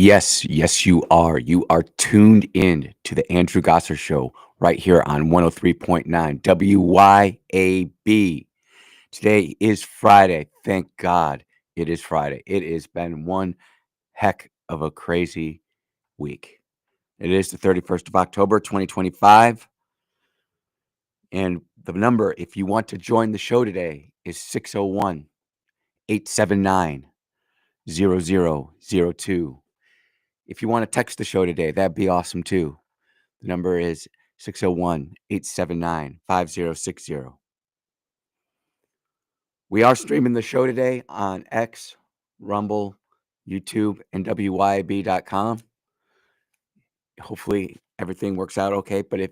Yes, yes, you are. You are tuned in to the Andrew Gosser Show right here on 103.9 WYAB. Today is Friday. Thank God it is Friday. It has been one heck of a crazy week. It is the 31st of October, 2025. And the number, if you want to join the show today, is 601 879 0002. If you want to text the show today, that'd be awesome too. The number is 601 879 5060. We are streaming the show today on X, Rumble, YouTube, and WYAB.com. Hopefully everything works out okay, but if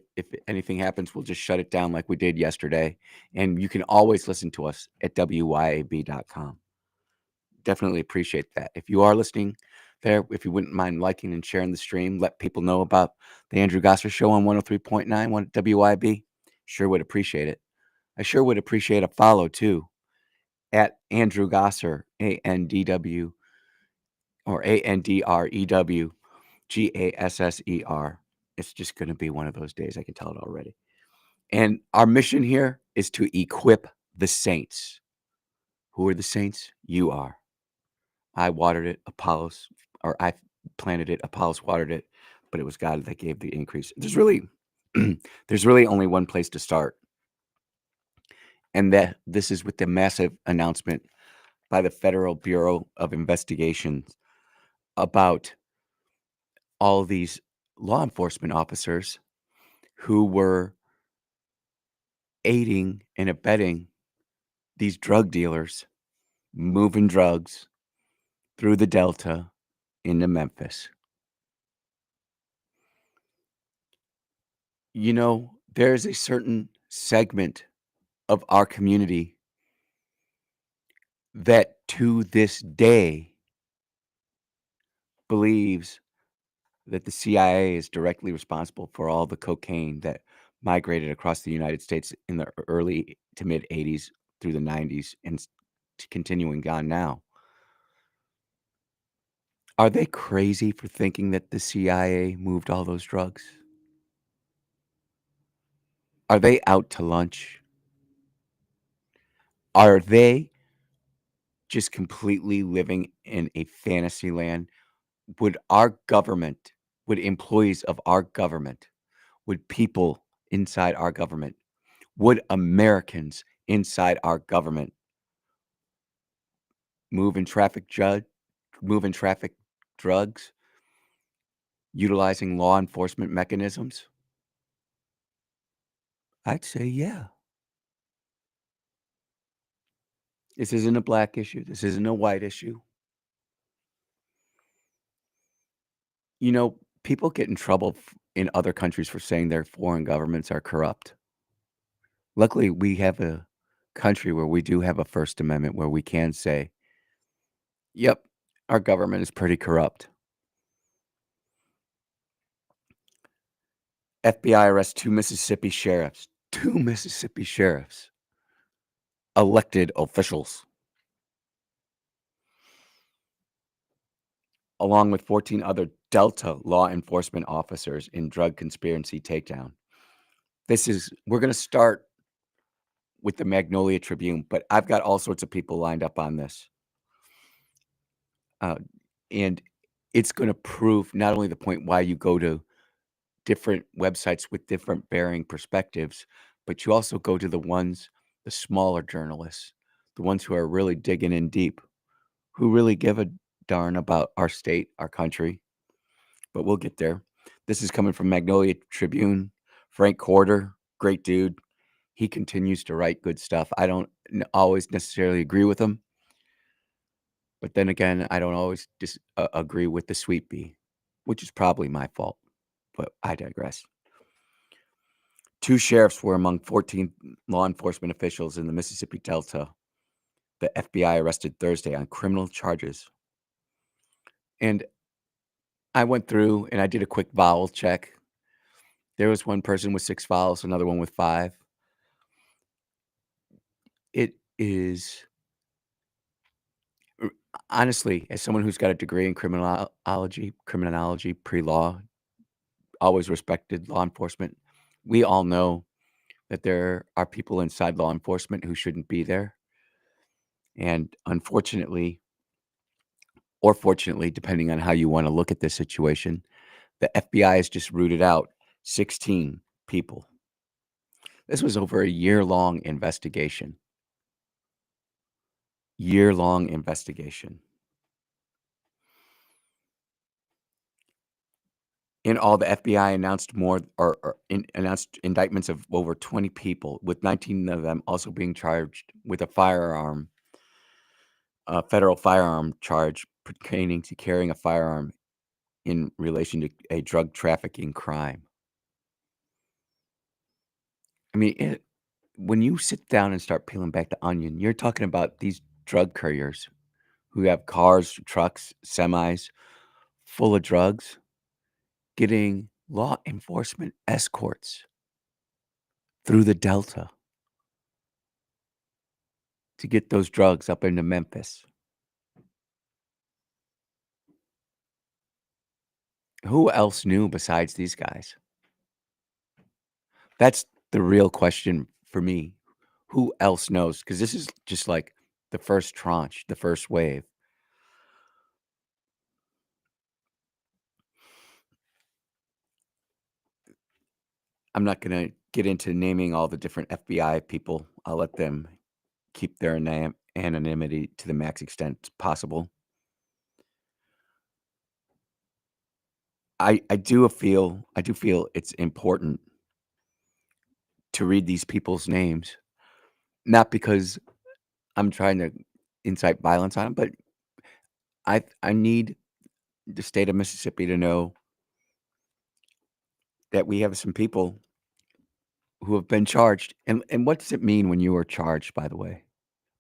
anything happens, we'll just shut it down like we did yesterday. And you can always listen to us at WYAB.com. Definitely appreciate that. If you are listening there, if you wouldn't mind liking and sharing the stream, let people know about the Andrew Gosser Show on 103.9 WYB. Sure would appreciate it. I sure would appreciate a follow too at Andrew Gosser, ANDW or ANDREWGASSER. It's just going to be one of those days. I can tell it already. And our mission here is to equip the saints. Who are the saints? You are. I watered it, I planted it, Apollos watered it, but it was God that gave the increase. There's really only one place to start, and that this is with the massive announcement by the Federal Bureau of Investigations about all these law enforcement officers who were aiding and abetting these drug dealers moving drugs through the Delta into Memphis. You know, there's a certain segment of our community that to this day believes that the CIA is directly responsible for all the cocaine that migrated across the United States in the early to mid 80s through the 90s and continuing on now. Are they crazy for thinking that the CIA moved all those drugs? Are they out to lunch? Are they just completely living in a fantasy land? Would our government, would employees of our government, would people inside our government, would Americans inside our government move in traffic move in traffic drugs utilizing law enforcement mechanisms? I'd say yeah. This isn't a black issue. This isn't a white issue. You know, people get in trouble in other countries for saying their foreign governments are corrupt. Luckily, we have a country where we do have a First Amendment where we can say, yep, our government is pretty corrupt. FBI arrests two Mississippi sheriffs, elected officials, along with 14 other Delta law enforcement officers in drug conspiracy takedown. We're going to start with the Magnolia Tribune, but I've got all sorts of people lined up on this. And it's going to prove not only the point why you go to different websites with different varying perspectives, but you also go to the smaller journalists, the ones who are really digging in deep, who really give a darn about our state, our country. But we'll get there. This is coming from Magnolia Tribune. Frank Corder, great dude. He continues to write good stuff. I don't always necessarily agree with him. But then again, I don't always agree with the Sweet Bee, which is probably my fault. But I digress. Two sheriffs were among 14 law enforcement officials in the Mississippi Delta the FBI arrested Thursday on criminal charges. And I went through and I did a quick vowel check. There was one person with 6 vowels, another one with 5. It is Honestly, as someone who's got a degree in criminology, pre-law, always respected law enforcement, we all know that there are people inside law enforcement who shouldn't be there, and unfortunately, or fortunately, depending on how you wanna look at this situation, the FBI has just rooted out 16 people. This was over a year-long investigation. Year-long investigation. In all, the FBI announced more announced indictments of over 20 people, with 19 of them also being charged with a federal firearm charge pertaining to carrying a firearm in relation to a drug trafficking crime. I mean, when you sit down and start peeling back the onion, you're talking about these drug couriers who have cars, trucks, semis full of drugs getting law enforcement escorts through the Delta to get those drugs up into Memphis. Who else knew besides these guys? That's the real question for me. Who else knows? Because this is just like the first tranche, the first wave. I'm not gonna get into naming all the different FBI people. I'll let them keep their anonymity to the max extent possible. I do feel it's important to read these people's names, not because I'm trying to incite violence on them, but I need the state of Mississippi to know that we have some people who have been charged. And what does it mean when you are charged, by the way?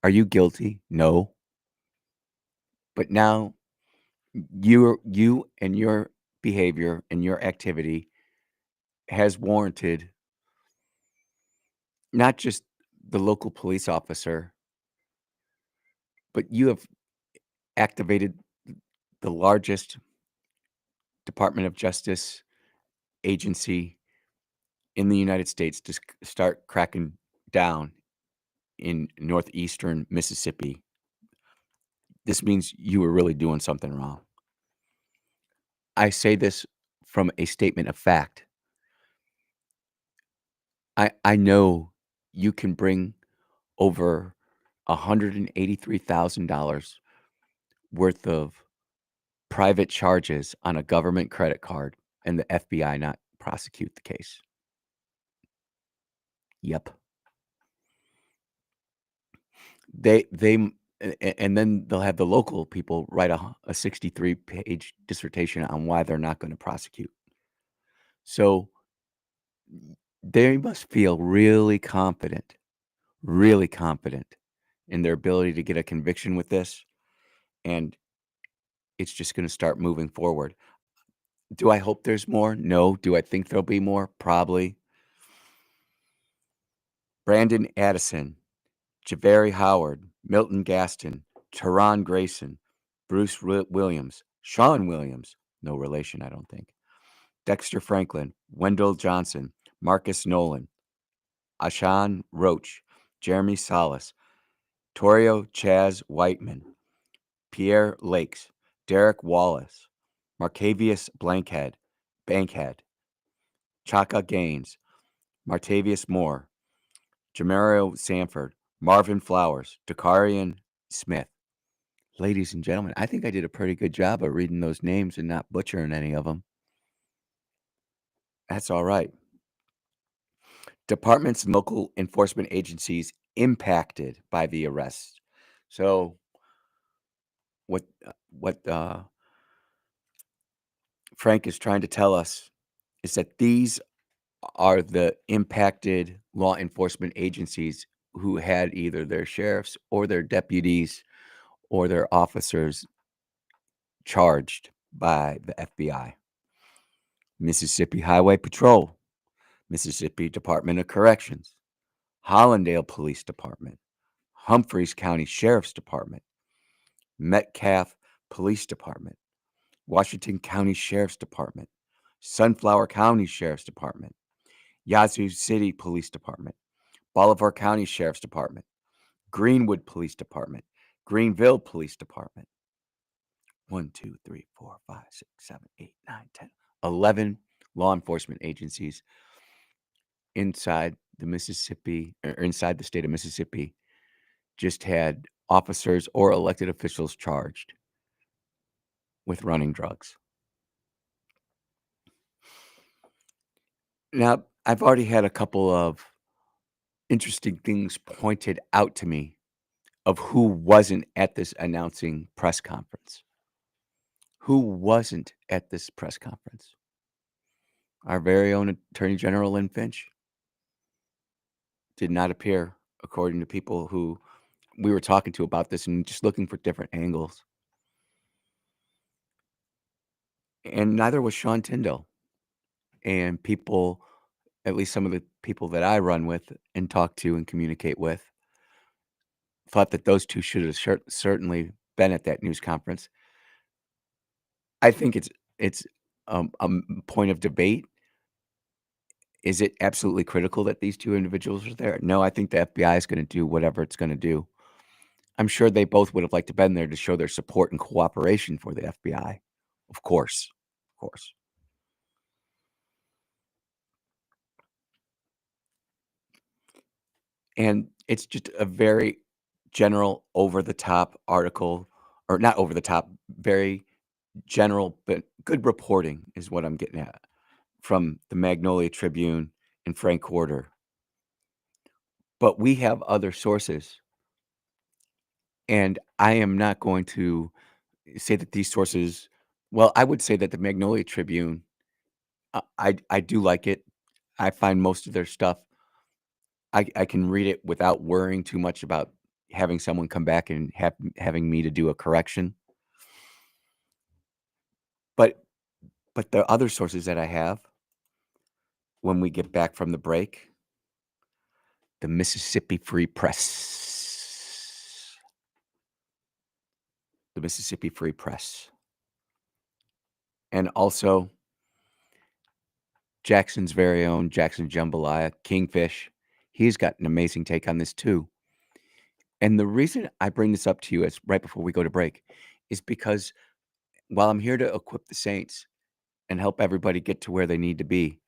Are you guilty? No. But now you and your behavior and your activity has warranted not just the local police officer, but you have activated the largest Department of Justice agency in the United States to start cracking down in northeastern Mississippi. This means you were really doing something wrong. I say this from a statement of fact. I know you can bring over $183,000 worth of private charges on a government credit card and the FBI not prosecute the case. Yep. And then they'll have the local people write a 63-page dissertation on why they're not gonna prosecute. So, they must feel really confident in their ability to get a conviction with this, and it's just gonna start moving forward. Do I hope there's more? No. Do I think there'll be more? Probably. Brandon Addison, Javari Howard, Milton Gaston, Teron Grayson, Bruce Williams, Sean Williams, no relation, I don't think, Dexter Franklin, Wendell Johnson, Marcus Nolan, Ashan Roach, Jeremy Salas, Torio Chaz Whiteman, Pierre Lakes, Derek Wallace, Marcavius Bankhead, Chaka Gaines, Martavius Moore, Jamario Sanford, Marvin Flowers, Dakarian Smith. Ladies and gentlemen, I think I did a pretty good job of reading those names and not butchering any of them. That's all right. Departments and local enforcement agencies impacted by the arrests. So what Frank is trying to tell us is that these are the impacted law enforcement agencies who had either their sheriffs or their deputies or their officers charged by the FBI. Mississippi Highway Patrol, Mississippi Department of Corrections, Hollandale Police Department, Humphreys County Sheriff's Department, Metcalf Police Department, Washington County Sheriff's Department, Sunflower County Sheriff's Department, Yazoo City Police Department, Bolivar County Sheriff's Department, Greenwood Police Department, Greenville Police Department. 1, 2, 3, 4, 5, 6, 7, 8, 9, 10, 11 law enforcement agencies inside the Mississippi or inside the state of Mississippi just had officers or elected officials charged with running drugs. Now, I've already had a couple of interesting things pointed out to me of who wasn't at this announcing press conference. Who wasn't at this press conference? Our very own Attorney General Lynn Finch did not appear, according to people who we were talking to about this and just looking for different angles. And neither was Sean Tyndall. And people, at least some of the people that I run with and talk to and communicate with, thought that those two should have certainly been at that news conference. I think it's point of debate. Is it absolutely critical that these two individuals are there? No, I think the FBI is going to do whatever it's going to do. I'm sure they both would have liked to been there to show their support and cooperation for the FBI. Of course. Of course. And it's just a very general over the top article, or not over the top, very general, but good reporting is what I'm getting at from the Magnolia Tribune and Frank Quarter. But we have other sources, and I am not going to say that these sources, well, I would say that the Magnolia Tribune, I do like it. I find most of their stuff, I can read it without worrying too much about having someone come back and having me to do a correction. But the other sources that I have, when we get back from the break, the Mississippi Free Press. The Mississippi Free Press. And also Jackson's very own Jackson Jambalaya, Kingfish. He's got an amazing take on this too. And the reason I bring this up to you as right before we go to break is because while I'm here to equip the saints and help everybody get to where they need to be,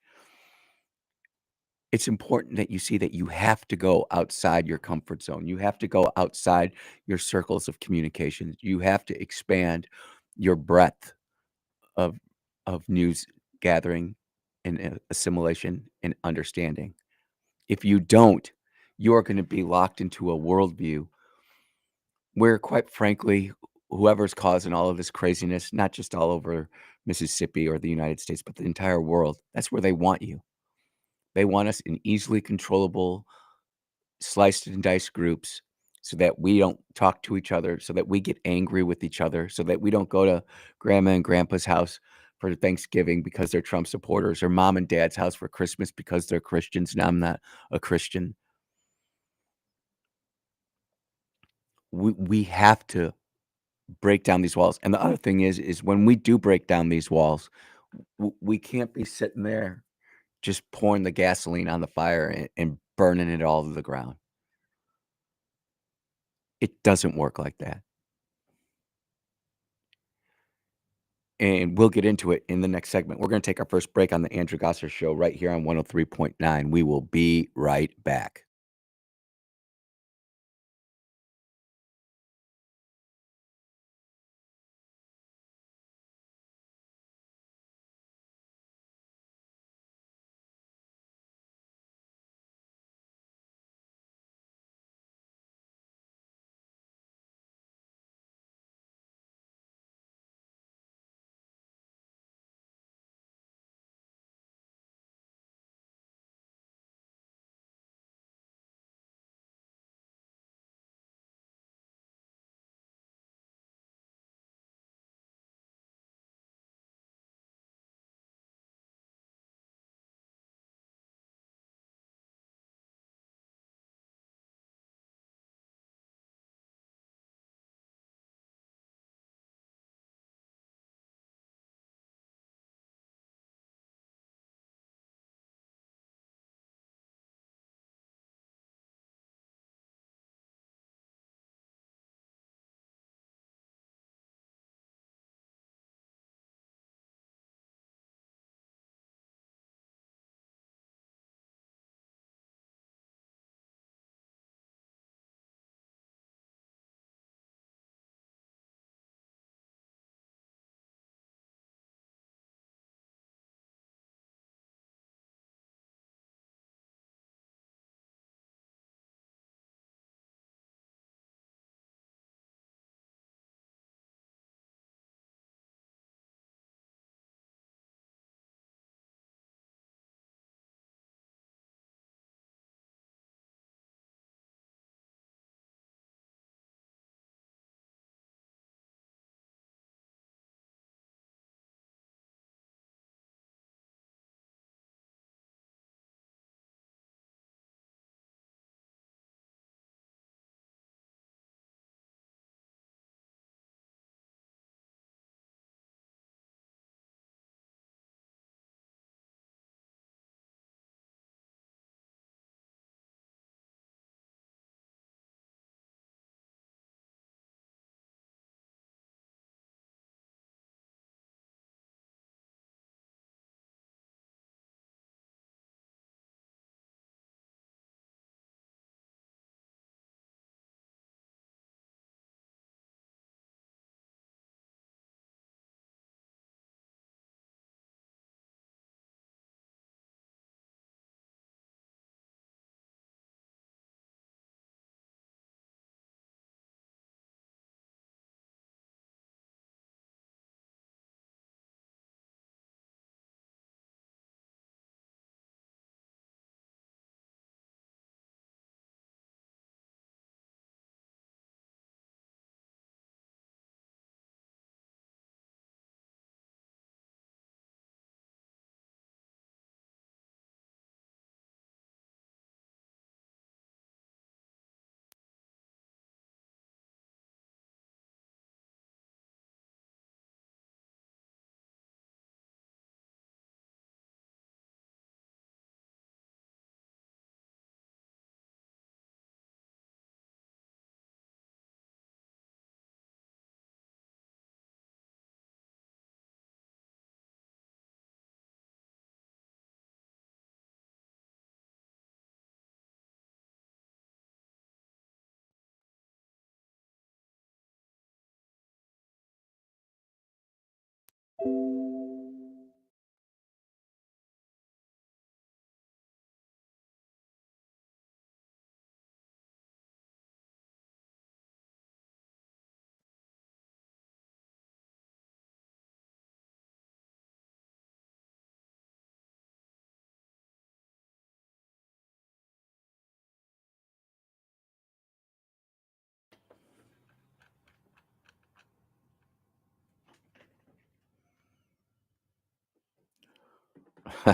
it's important that you see that you have to go outside your comfort zone. You have to go outside your circles of communication. You have to expand your breadth of news gathering and assimilation and understanding. If you don't, you're going to be locked into a worldview where, quite frankly, whoever's causing all of this craziness, not just all over Mississippi or the United States, but the entire world, that's where they want you. They want us in easily controllable, sliced and diced groups so that we don't talk to each other, so that we get angry with each other, so that we don't go to grandma and grandpa's house for Thanksgiving because they're Trump supporters, or mom and dad's house for Christmas because they're Christians and I'm not a Christian. We have to break down these walls. And the other thing is when we do break down these walls, we can't be sitting there just pouring the gasoline on the fire and burning it all to the ground. It doesn't work like that. And we'll get into it in the next segment. We're going to take our first break on the Andrew Gosser Show right here on 103.9. We will be right back.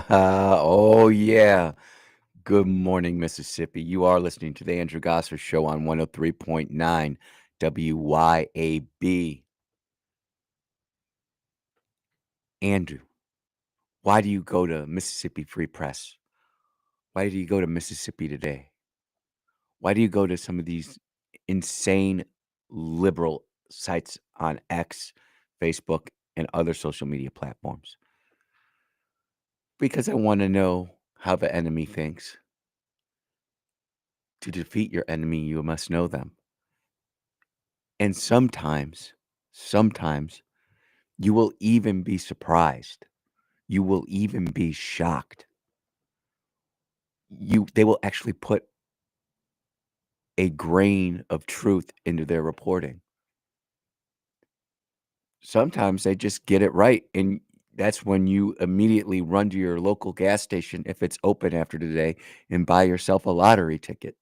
Oh, yeah. Good morning, Mississippi. You are listening to the Andrew Gosser Show on 103.9 WYAB. Andrew, why do you go to Mississippi Free Press? Why do you go to Mississippi Today? Why do you go to some of these insane liberal sites on X, Facebook, and other social media platforms? Because I want to know how the enemy thinks. To defeat your enemy, you must know them. And sometimes you will even be surprised. You will even be shocked. They will actually put a grain of truth into their reporting. Sometimes they just get it right, and that's when you immediately run to your local gas station, if it's open after today, and buy yourself a lottery ticket.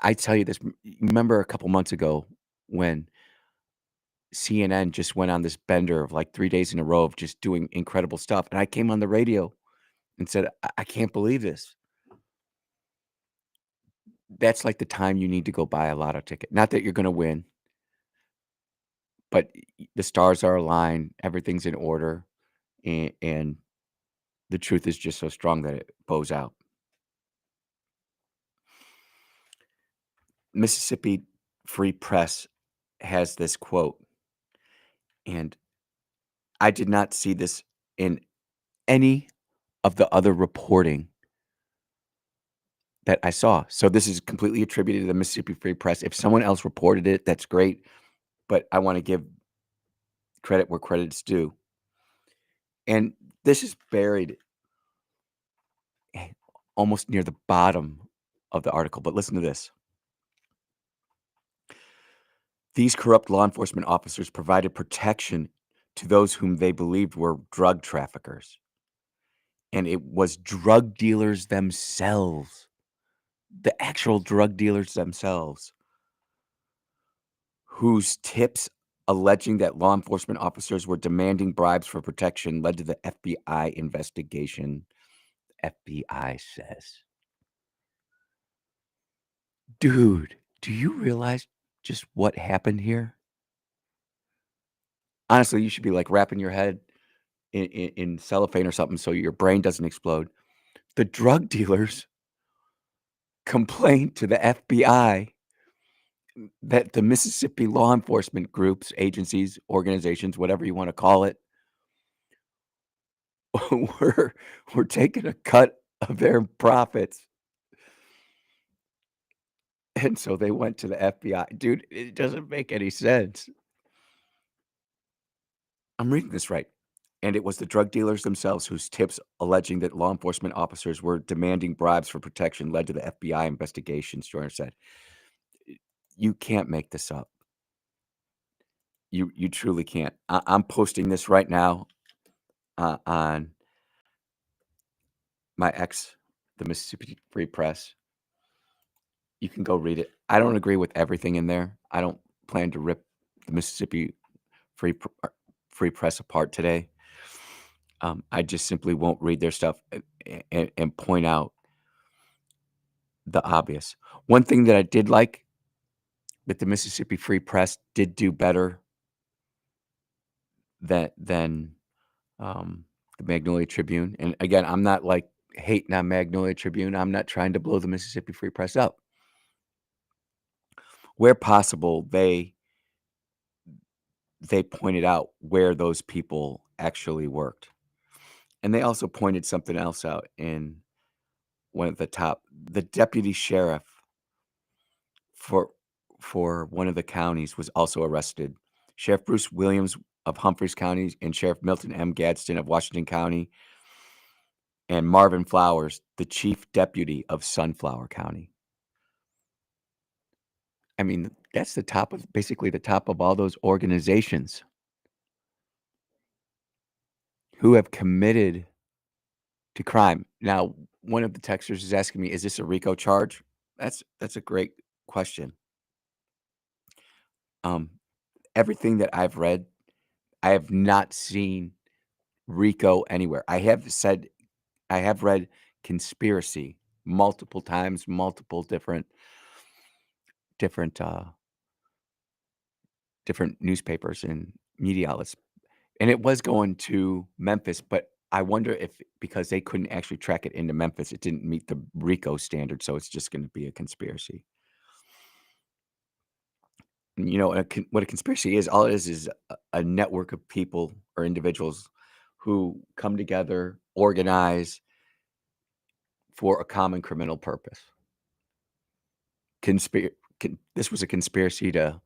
I tell you this, remember a couple months ago when CNN just went on this bender of, like, 3 days in a row of just doing incredible stuff, and I came on the radio and said, "I can't believe this." That's, like, the time you need to go buy a lotto ticket. Not that you're gonna win, but the stars are aligned, everything's in order, and the truth is just so strong that it bows out. Mississippi Free Press has this quote, and I did not see this in any of the other reporting that I saw. So this is completely attributed to the Mississippi Free Press. If someone else reported it, that's great, but I wanna give credit where credit's due. And this is buried almost near the bottom of the article, but listen to this. These corrupt law enforcement officers provided protection to those whom they believed were drug traffickers. And it was drug dealers themselves, the actual drug dealers themselves, whose tips alleging that law enforcement officers were demanding bribes for protection led to the FBI investigation. FBI says, dude, do you realize just what happened here? Honestly, you should be like wrapping your head in cellophane or something so your brain doesn't explode. The drug dealers complained to the FBI that the Mississippi law enforcement groups, agencies, organizations, whatever you wanna call it, were were taking a cut of their profits, and so they went to the FBI. Dude, it doesn't make any sense. I'm reading this right. And it was the drug dealers themselves whose tips alleging that law enforcement officers were demanding bribes for protection led to the FBI investigations, Joyner said. You can't make this up. You truly can't. I'm posting this right now, on my ex, the Mississippi Free Press. You can go read it. I don't agree with everything in there. I don't plan to rip the Mississippi Free Pr Free Press apart today. I just simply won't read their stuff and point out the obvious. One thing that I did like that the Mississippi Free Press did do better than, um, the Magnolia Tribune, and again, I'm not, like, hating on Magnolia Tribune. I'm not trying to blow the Mississippi Free Press up. Where possible, they pointed out where those people actually worked, and they also pointed something else out in one at the top. The deputy sheriff for one of the counties was also arrested. Sheriff Bruce Williams, of Humphreys County and Sheriff Milton M. Gadsden of Washington County, and Marvin Flowers, the Chief Deputy of Sunflower County. I mean, that's basically the top of all those organizations who have committed to crime. Now, one of the texters is asking me, is this a RICO charge? That's a great question. Everything that I've read, I have not seen RICO anywhere. I have read conspiracy multiple times, multiple different newspapers and media outlets, and it was going to Memphis, but I wonder if because they couldn't actually track it into Memphis, it didn't meet the RICO standard, so it's just gonna be a conspiracy. You know, what a conspiracy is, all it is a network of people or individuals who come together, organize for a common criminal purpose. This was a conspiracy to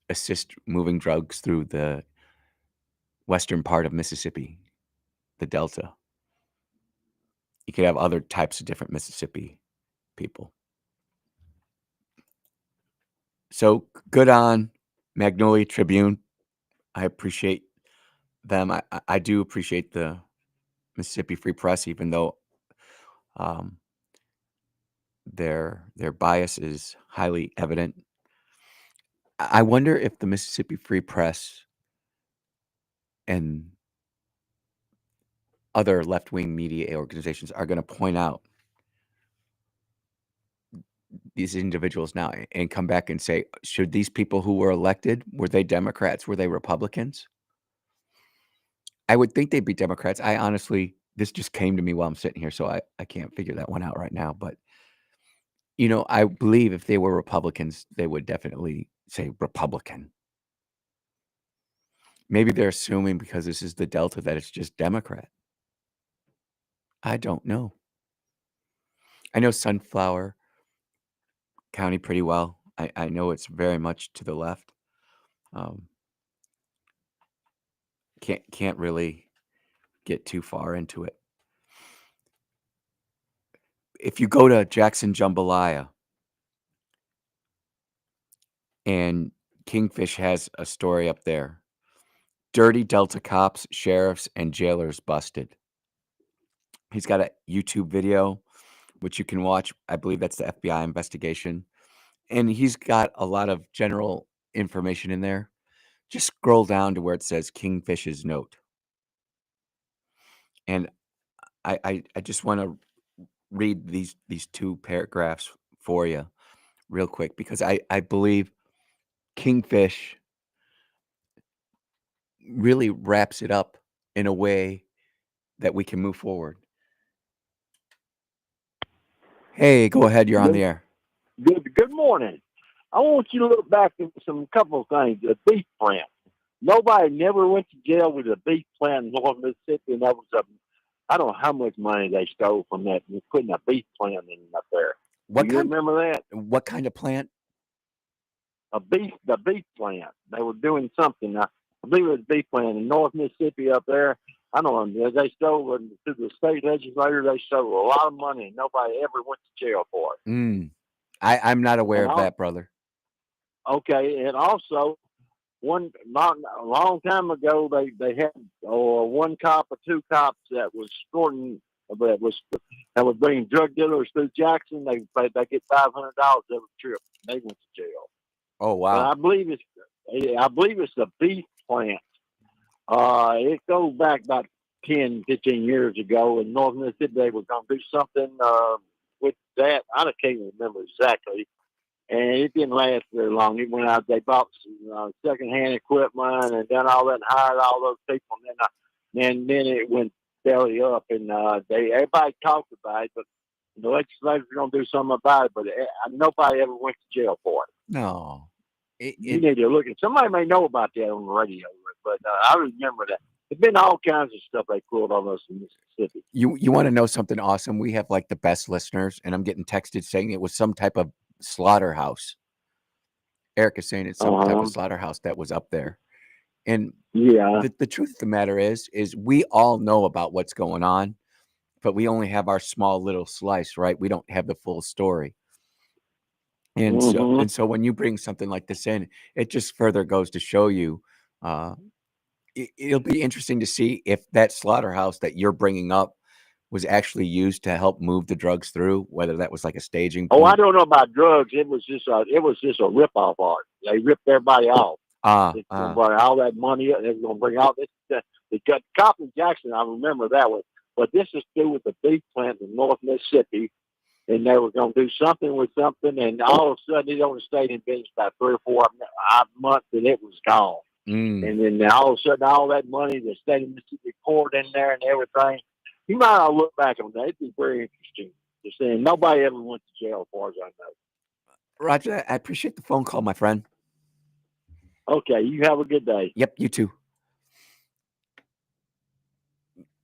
assist moving drugs through the western part of Mississippi, the Delta. You could have other types of different Mississippi people. So good on Magnolia Tribune. I appreciate them. I do appreciate the Mississippi Free Press, even though their bias is highly evident. I wonder if the Mississippi Free Press and other left-wing media organizations are going to point out these individuals now and come back and say, should these people who were elected, were they Democrats? Were they Republicans? I would think they'd be Democrats. I honestly, this just came to me while I'm sitting here, so I can't figure that one out right now. But, you know, I believe if they were Republicans, they would definitely say Republican. Maybe they're assuming because this is the Delta that it's just Democrat. I don't know. I know Sunflower County pretty well. I know it's very much to the left. Can't really get too far into it. If you go to Jackson Jambalaya, and Kingfish has a story up there. Dirty Delta cops, sheriffs, and jailers busted. He's got a YouTube video, which you can watch. I believe that's the FBI investigation. And he's got a lot of general information in there. Just scroll down to where it says Kingfish's note. And I just want to read these two paragraphs for you real quick because I believe Kingfish really wraps it up in a way that we can move forward. Hey, go ahead. You're on the air. Good morning. I want you to look back at some couple of things. The beef plant. Nobody never went to jail with a beef plant in North Mississippi, and that was I don't know how much money they stole from that, putting a beef plant in up there. Do you remember that? What kind of plant? The beef plant. They were doing something. I believe it was a beef plant in North Mississippi up there. I don't know. They stole it through the state legislature. They stole a lot of money, and nobody ever went to jail for it. I'm not aware of that, brother. Okay, and also a long time ago, they had one cop or two cops that was escorting that was bringing drug dealers through Jackson. They get $500 every trip. They went to jail. Oh wow! But I believe it's the beef plant. It goes back about 10, 15 years ago in North Mississippi. They were going to do something with that. I can't remember exactly. And it didn't last very long. It went out. They bought some secondhand equipment and done all that, and hired all those people. And then it went belly up. And everybody talked about it, but the legislators were going to do something about it. But nobody ever went to jail for it. No, you need to look at. Somebody may know about that on the radio, but I remember that. There's been all kinds of stuff they pulled on us in Mississippi. You want to know something awesome? We have like the best listeners, and I'm getting texted saying it was some type of slaughterhouse. Eric is saying it's some type of slaughterhouse that was up there. And Yeah. The truth of the matter is we all know about what's going on, but we only have our small little slice, right? We don't have the full story. And Hmm. so when you bring something like this in, it just further goes to show you, uh, it'll be interesting to see if that slaughterhouse that you're bringing up was actually used to help move the drugs through, whether that was like a staging Oh, I point. don't know about drugs. It was just a rip off art. They ripped everybody off. Ah, It's going to ah, bring all that money. They're going to bring all this. The cop in Jackson, I remember that one. But this is to do with the beef plant in North Mississippi, and they were going to do something with something, and all of a sudden it only stayed in business about 3 or 4 months, and it was gone. mm. And then all of a sudden, all that money, the state of Mississippi poured in there and everything. You might not look back on that. It'd be very interesting to see. And nobody ever went to jail, as far as I know. Roger, I appreciate the phone call, my friend. Okay, you have a good day. Yep, you too.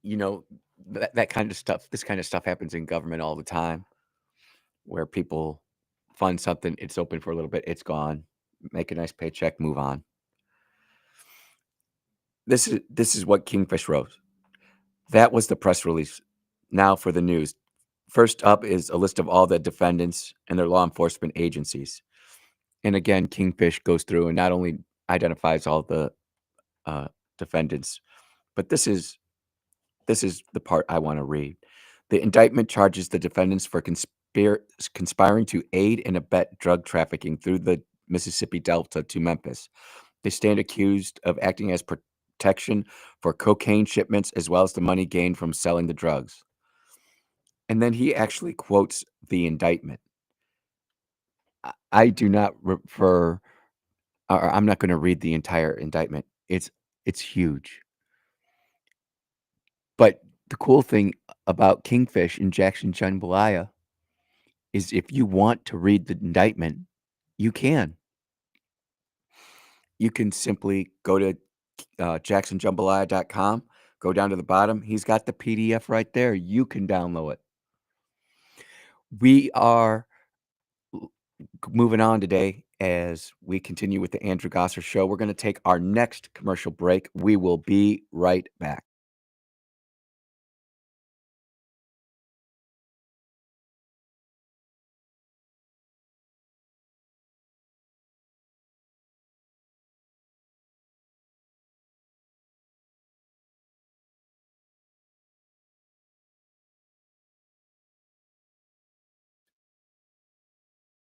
You know, that kind of stuff, this kind of stuff happens in government all the time, where people fund something, it's open for a little bit, it's gone, make a nice paycheck, move on. This is what Kingfish wrote. That was the press release. Now for the news. First up is a list of all the defendants and their law enforcement agencies. And again, Kingfish goes through and not only identifies all the uh, defendants, but this is the part I want to read. The indictment charges the defendants for conspiring to aid and abet drug trafficking through the Mississippi Delta to Memphis. They stand accused of acting as protection for cocaine shipments as well as the money gained from selling the drugs. And then he actually quotes the indictment. I do not refer, or I'm not going to read the entire indictment. It's huge. But the cool thing about Kingfish and Jackson Jambalaya is if you want to read the indictment, you can. You can simply go to jacksonjambalaya.com, go down to the bottom. He's got the PDF right there. You can download it. We are moving on today as we continue with the Andrew Gosser Show. We're going to take our next commercial break. We will be right back.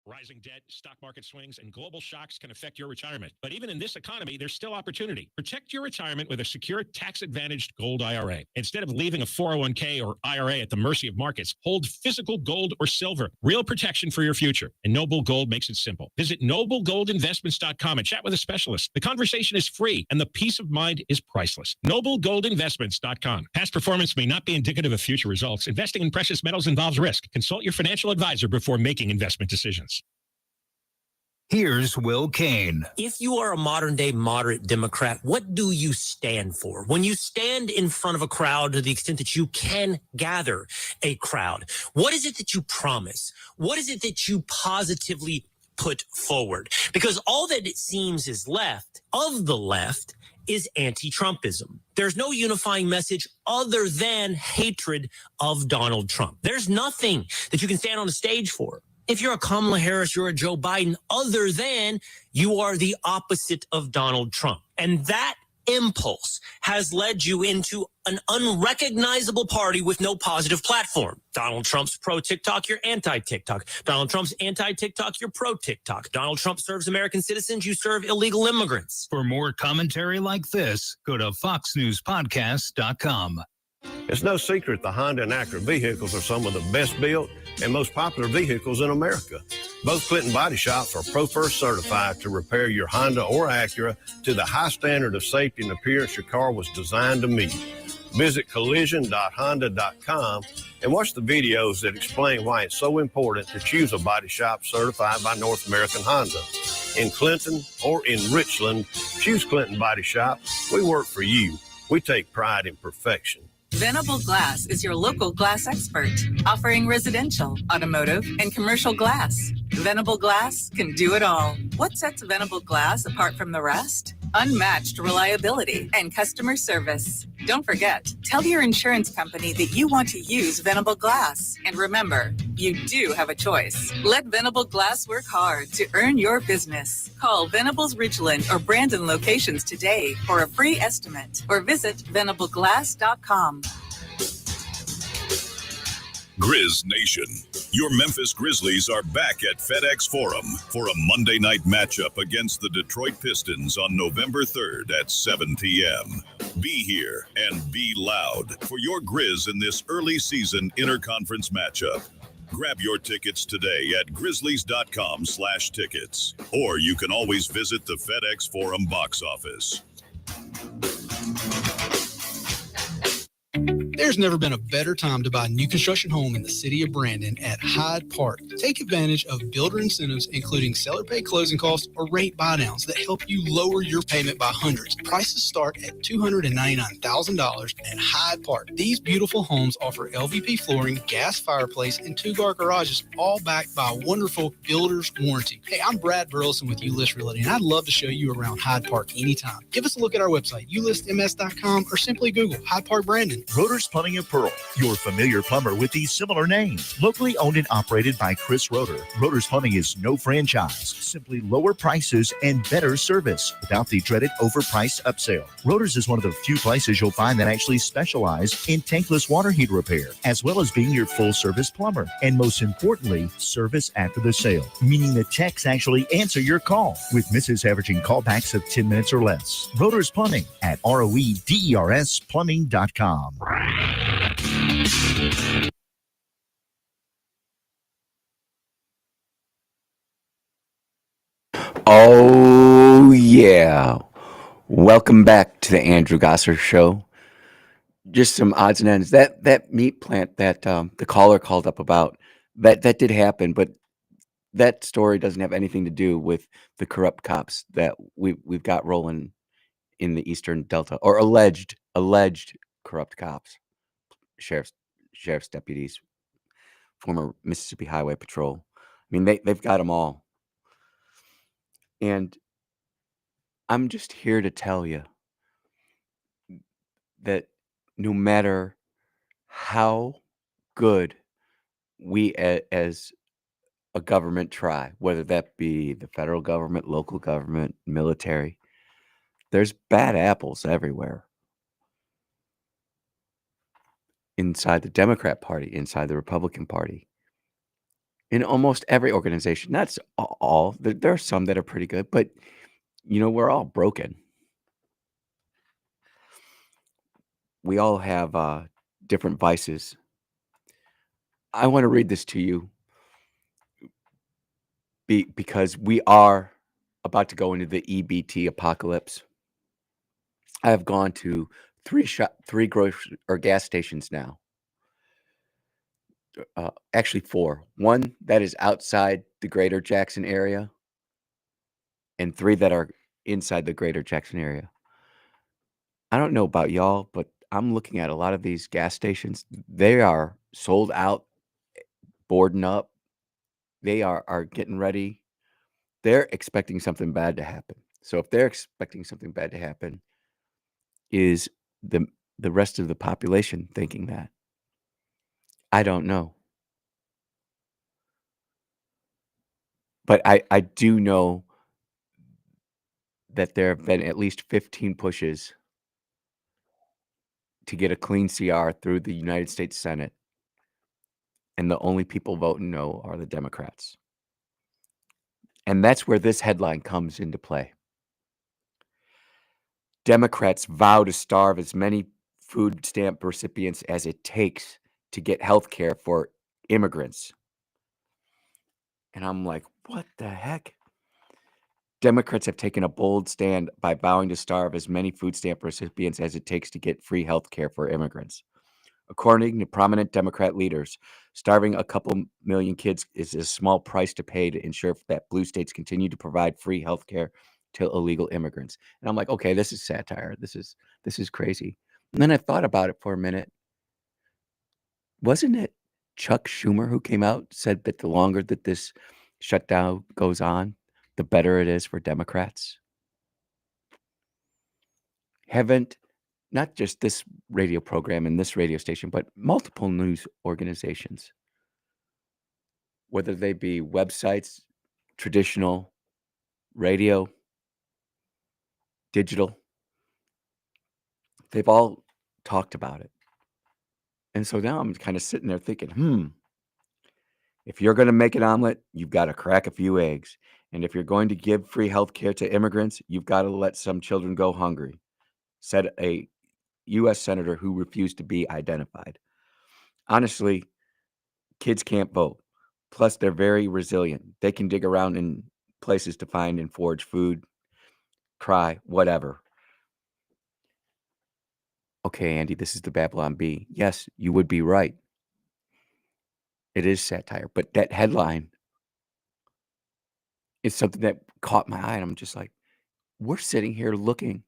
Rising debt, stock market swings, and global shocks can affect your retirement. But even in this economy, there's still opportunity. Protect your retirement with a secure, tax-advantaged gold IRA. Instead of leaving a 401k or IRA at the mercy of markets, hold physical gold or silver. Real protection for your future. And Noble Gold makes it simple. Visit noblegoldinvestments.com and chat with a specialist. The conversation is free, and the peace of mind is priceless. noblegoldinvestments.com. Past performance may not be indicative of future results. Investing in precious metals involves risk. Consult your financial advisor before making investment decisions. Here's Will Kane. If you are a modern day moderate Democrat, what do you stand for? When you stand in front of a crowd to the extent that you can gather a crowd, what is it that you promise? What is it that you positively put forward? Because all that it seems is left of the left is anti-Trumpism. There's no unifying message other than hatred of Donald Trump. There's nothing that you can stand on a stage for. If you're a Kamala Harris, you're a Joe Biden, other than you are the opposite of Donald Trump. And that impulse has led you into an unrecognizable party with no positive platform. Donald Trump's pro-TikTok, you're anti-TikTok. Donald Trump's anti-TikTok, you're pro-TikTok. Donald Trump serves American citizens, you serve illegal immigrants. For more commentary like this, go to foxnewspodcast.com. It's no secret the Honda and Acura vehicles are some of the best built and most popular vehicles in America. Both Clinton Body Shops are ProFirst certified to repair your Honda or Acura to the high standard of safety and appearance your car was designed to meet. Visit collision.honda.com and watch the videos that explain why it's so important to choose a body shop certified by North American Honda. In Clinton or in Richland, choose Clinton Body Shop. We work for you. We take pride in perfection. Venable Glass is your local glass expert, offering residential, automotive, and commercial glass. Venable Glass can do it all. What sets Venable Glass apart from the rest? unmatched reliability, and customer service. Don't forget, tell your insurance company that you want to use Venable Glass. And remember, you do have a choice. Let Venable Glass work hard to earn your business. Call Venable's Ridgeland or Brandon locations today for a free estimate or visit venableglass.com. Grizz Nation, your Memphis Grizzlies are back at FedEx Forum for a Monday night matchup against the Detroit Pistons on November 3rd at 7 p.m. Be here and be loud for your Grizz in this early season interconference matchup. Grab your tickets today at grizzlies.com/tickets, or you can always visit the FedEx Forum box office. There's never been a better time to buy a new construction home in the city of Brandon at Hyde Park. Take advantage of builder incentives, including seller pay closing costs or rate buydowns that help you lower your payment by hundreds. Prices start at $299,000 at Hyde Park. These beautiful homes offer LVP flooring, gas fireplace, and 2-car garages, all backed by a wonderful builder's warranty. Hey, I'm Brad Burleson with UList Realty, and I'd love to show you around Hyde Park anytime. Give us a look at our website, ulistms.com, or simply Google Hyde Park Brandon. Rotor's Plumbing of Pearl, your familiar plumber with these similar names. Locally owned and operated by Chris Rotor. Rotor's Plumbing is no franchise, simply lower prices and better service without the dreaded overpriced upsell. Rotor's is one of the few places you'll find that actually specialize in tankless water heater repair, as well as being your full service plumber. And most importantly, service after the sale, meaning the techs actually answer your call, with misses averaging callbacks of 10 minutes or less. Rotor's Plumbing at roedersplumbing.com. Oh, yeah. Welcome back to the Andrew Gosser Show. Just some odds and ends. That meat plant that the caller called up about, that did happen, but that story doesn't have anything to do with the corrupt cops that we've got rolling in the Eastern Delta, or alleged corrupt cops, sheriff's deputies, former Mississippi Highway Patrol. I mean, they've got them all. And I'm just here to tell you that no matter how good we as a government try, whether that be the federal government, local government, military, there's bad apples everywhere. Inside the Democrat Party, inside the Republican Party, in almost every organization. That's all. There are some that are pretty good, but we're all broken. We all have different vices. I want to read this to you because we are about to go into the EBT apocalypse. I have gone to three grocery or gas stations now. Actually 4. One that is outside the greater Jackson area, and 3 that are inside the greater Jackson area. I don't know about y'all, but I'm looking at a lot of these gas stations. They are sold out, boarding up. They are getting ready. They're expecting something bad to happen. So if they're expecting something bad to happen, is the rest of the population thinking that? I don't know. But I do know that there have been at least 15 pushes to get a clean CR through the United States Senate. And the only people voting no are the Democrats. And that's where this headline comes into play. Democrats vow to starve as many food stamp recipients as it takes to get health care for immigrants. And I'm like, what the heck? Democrats have taken a bold stand by vowing to starve as many food stamp recipients as it takes to get free health care for immigrants. According to prominent Democrat leaders, starving a couple million kids is a small price to pay to ensure that blue states continue to provide free health care to illegal immigrants. And I'm like, okay, this is satire. This is crazy. And then I thought about it for a minute. Wasn't it Chuck Schumer who came out, said that the longer that this shutdown goes on, the better it is for Democrats? haven't not just this radio program and this radio station, but multiple news organizations, whether they be websites, traditional, radio, digital, they've all talked about it. And so now I'm kind of sitting there thinking, if you're going to make an omelet, you've got to crack a few eggs. And if you're going to give free health care to immigrants, you've got to let some children go hungry, said a U.S. senator who refused to be identified. Honestly, kids can't vote. Plus, they're very resilient. They can dig around in places to find and forage food, cry, whatever. Okay, Andy, this is the Babylon Bee. Yes, you would be right. It is satire, but that headline is something that caught my eye, and I'm just like, we're sitting here looking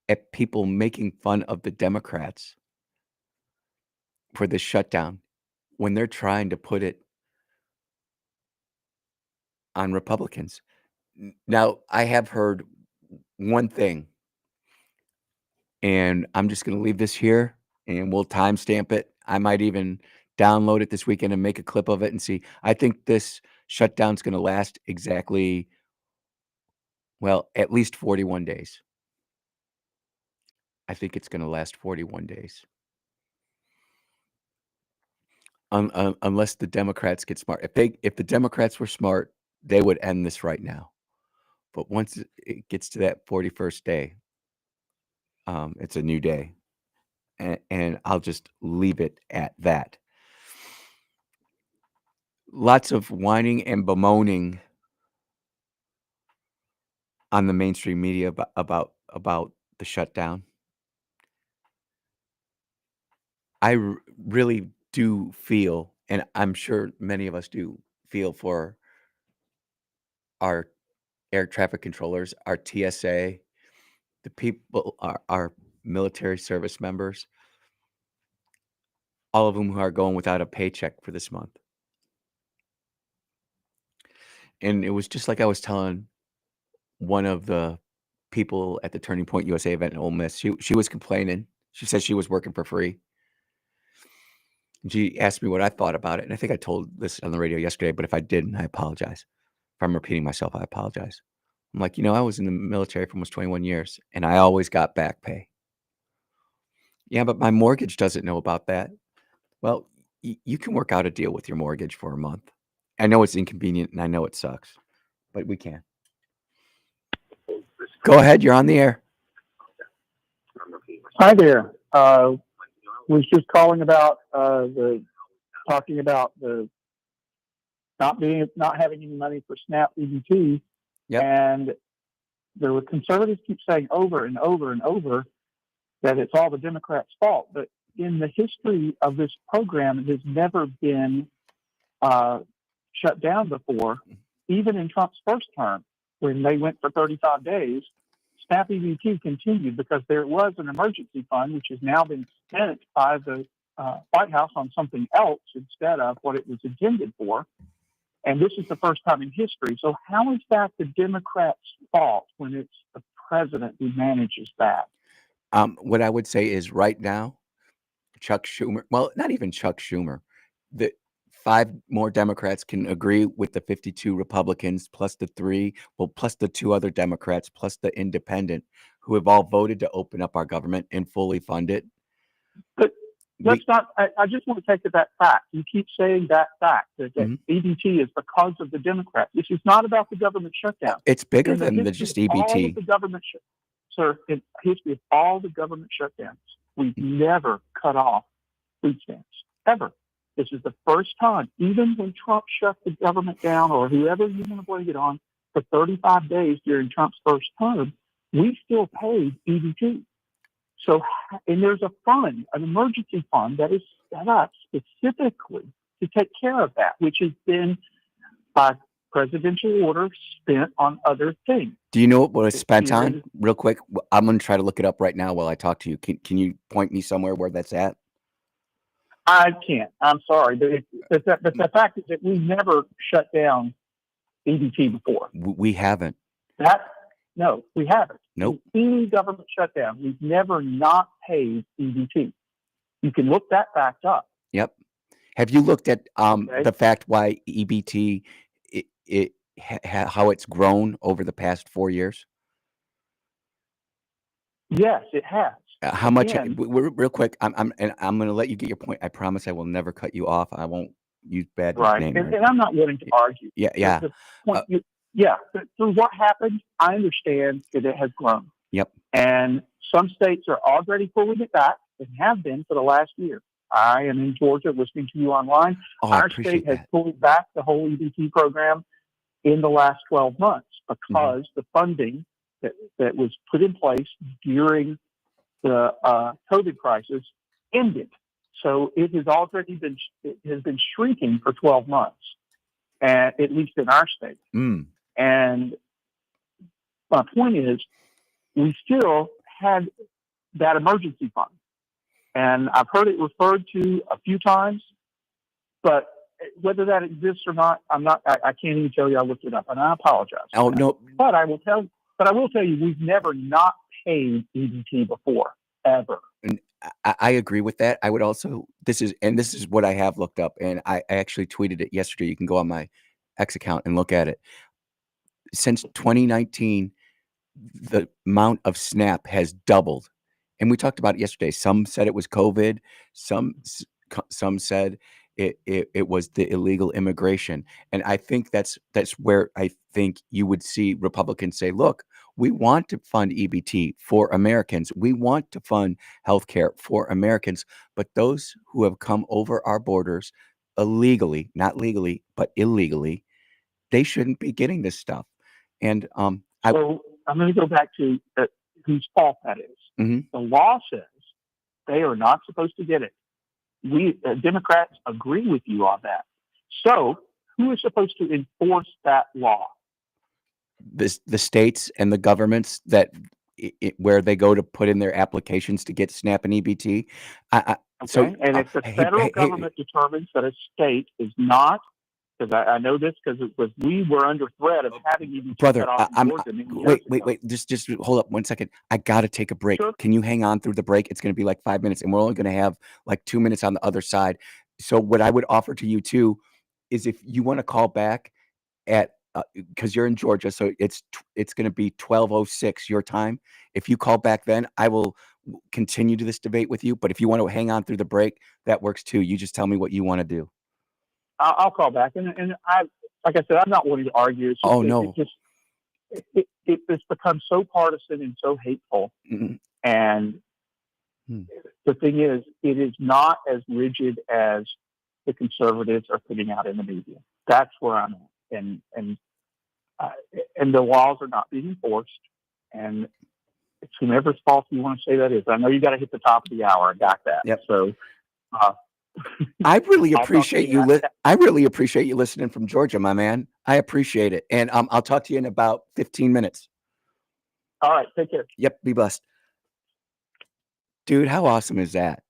at people making fun of the Democrats for this shutdown when they're trying to put it on Republicans. Now, I have heard one thing, and I'm just going to leave this here, and we'll timestamp it. I might even download it this weekend and make a clip of it and see. I think this shutdown's going to last exactly, well, at least 41 days. I think it's going to last 41 days. Unless the Democrats get smart. If the Democrats were smart, they would end this right now. But once it gets to that 41st day, it's a new day. And I'll just leave it at that. Lots of whining and bemoaning on the mainstream media about the shutdown. I really do feel, and I'm sure many of us do feel for our air traffic controllers, our TSA, the people, our military service members, all of them who are going without a paycheck for this month. And it was just like I was telling one of the people at the Turning Point USA event in Ole Miss. She was complaining. She said she was working for free. And she asked me what I thought about it. And I think I told this on the radio yesterday, but if I didn't, I apologize. If I'm repeating myself, I apologize. I'm like, I was in the military for almost 21 years, and I always got back pay. Yeah, but my mortgage doesn't know about that. Well, you can work out a deal with your mortgage for a month. I know it's inconvenient, and I know it sucks, but we can. Go ahead. You're on the air. Hi there. Was just calling about talking about the not having any money for SNAP EBT. Yep. And the conservatives keep saying over and over and over that it's all the Democrats' fault. But in the history of this program, it has never been shut down before. Even in Trump's first term, when they went for 35 days, SNAP EBT continued because there was an emergency fund, which has now been spent by the White House on something else instead of what it was intended for. And this is the first time in history. So how is that the Democrats' fault when it's the president who manages that? What I would say is right now, Chuck Schumer, well, not even Chuck Schumer, the 5 more Democrats can agree with the 52 Republicans, plus the 2 other Democrats, plus the independent, who have all voted to open up our government and fully fund it. But let's not, I just want to take to that fact. You keep saying that fact, that EBT is because of the Democrats. This is not about the government shutdown. It's bigger than just EBT. All of the government sir, in history of all the government shutdowns, we've never cut off food stamps, ever. This is the first time, even when Trump shut the government down, or whoever you want to blame it on, for 35 days during Trump's first term, we still paid EBT. So, and there's a fund, an emergency fund that is set up specifically to take care of that, which has been by presidential order spent on other things. Do you know what it's spent on? Real quick, I'm going to try to look it up right now while I talk to you. Can you point me somewhere where that's at? I can't. I'm sorry. But the fact is that we never shut down EBT before. We haven't. No, we haven't. Nope. In any government shutdown, we've never not paid EBT. You can look that fact up. Yep. Have you looked at Okay. the fact why EBT how it's grown over the past 4 years? Yes, it has. How much? Again, Real quick. I'm going to let you get your point. I promise I will never cut you off. I won't use bad right. name. And I'm not willing to argue. Yeah, yeah. The point, Uh, yeah. Through what happened, I understand that it has grown. Yep. And some states are already pulling it back and have been for the last year. I am in Georgia listening to you online. Oh, I Our appreciate state has that. pulled back the whole EBT program in the last 12 months because the funding that was put in place during the COVID crisis ended. So it has already been shrinking for 12 months, at least in our state. Mm. And my point is, we still had that emergency fund, and I've heard it referred to a few times, but whether that exists or not, I can't even tell you. I looked it up, and I apologize. Oh no. But I will tell you, we've never not paid EBT before, ever. And I agree with that. I would also this is what I have looked up, and I actually tweeted it yesterday. You can go on my X account and look at it. Since 2019, the amount of SNAP has doubled, and we talked about it yesterday. Some said it was COVID. Some said it was the illegal immigration, and I think that's where I think you would see Republicans say, "Look, we want to fund EBT for Americans. We want to fund healthcare for Americans, but those who have come over our borders illegally, not legally, but illegally, they shouldn't be getting this stuff." And So I'm going to go back to whose fault that is. Mhm. The law says they are not supposed to get it. We Democrats agree with you on that. So who is supposed to enforce that law? The states and the governments that where they go to put in their applications to get SNAP and EBT. Okay, and if the federal government determines that a state is not, because I know this because we were under threat of having EBT brother, cut off in Georgia many years ago. wait, just hold up 1 second. I gotta take a break. Sure. Can you hang on through the break? It's gonna be like 5 minutes, and we're only gonna have like 2 minutes on the other side. So what I would offer to you too is if you want to call back at because you're in Georgia, so it's going to be 12:06 your time. If you call back then, I will continue to this debate with you. But if you want to hang on through the break, that works too. You just tell me what you want to do. I'll call back, and I, like I said, I'm not wanting to argue. It's just, Oh no, it's become so partisan and so hateful. Mm-mm. And the thing is, it is not as rigid as the conservatives are putting out in the media. That's where I'm at. And the laws are not being enforced, and it's whomever's fault you want to say that is. I know you got to hit the top of the hour. I got that. Yep. So, I really I'll appreciate talk to you. I really appreciate you listening from Georgia, my man. I appreciate it, and I'll talk to you in about 15 minutes. All right, take care. Yep, be blessed, dude. How awesome is that?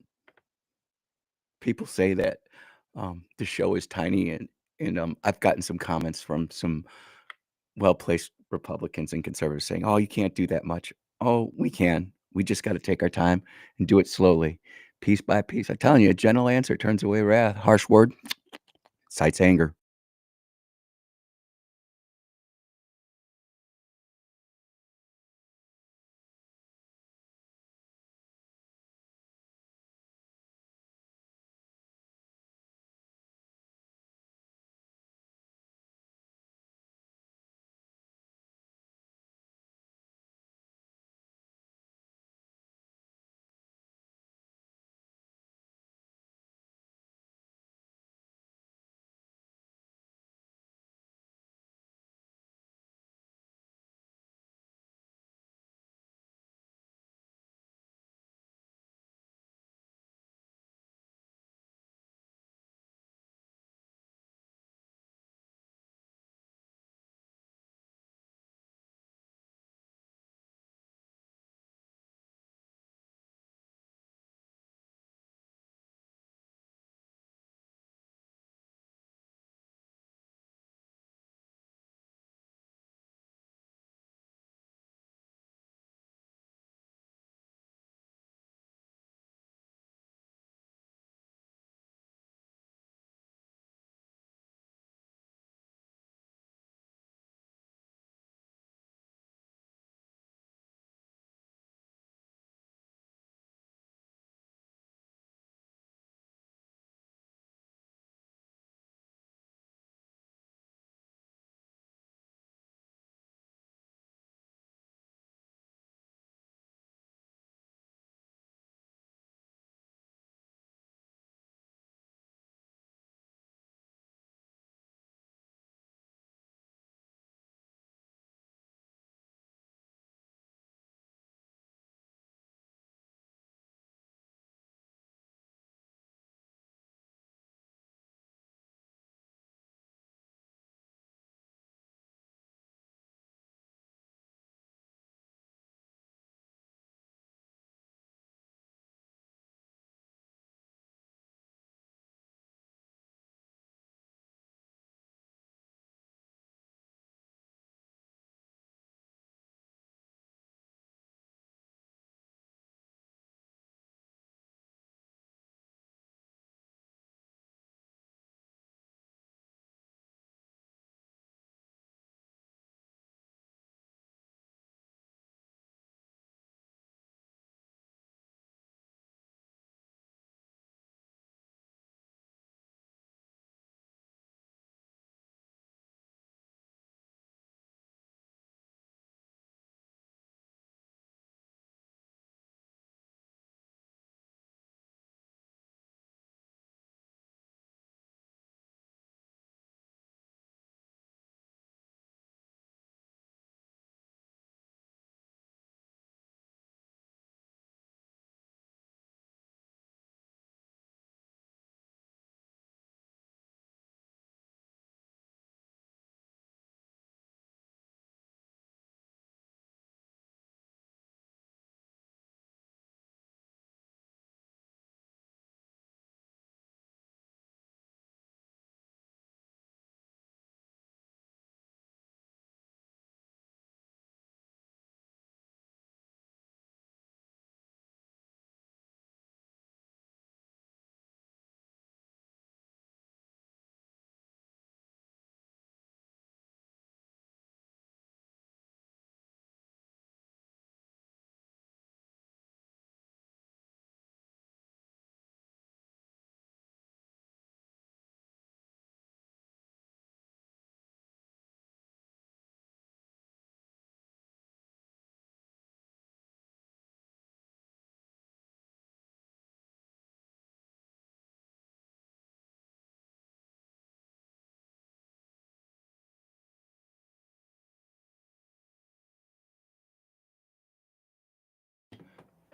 People say that the show is tiny, and I've gotten some comments from some well-placed Republicans and conservatives saying, "Oh, you can't do that much." Oh, we can. We just got to take our time and do it slowly, piece by piece. I'm telling you, a gentle answer turns away wrath. Harsh word cites anger.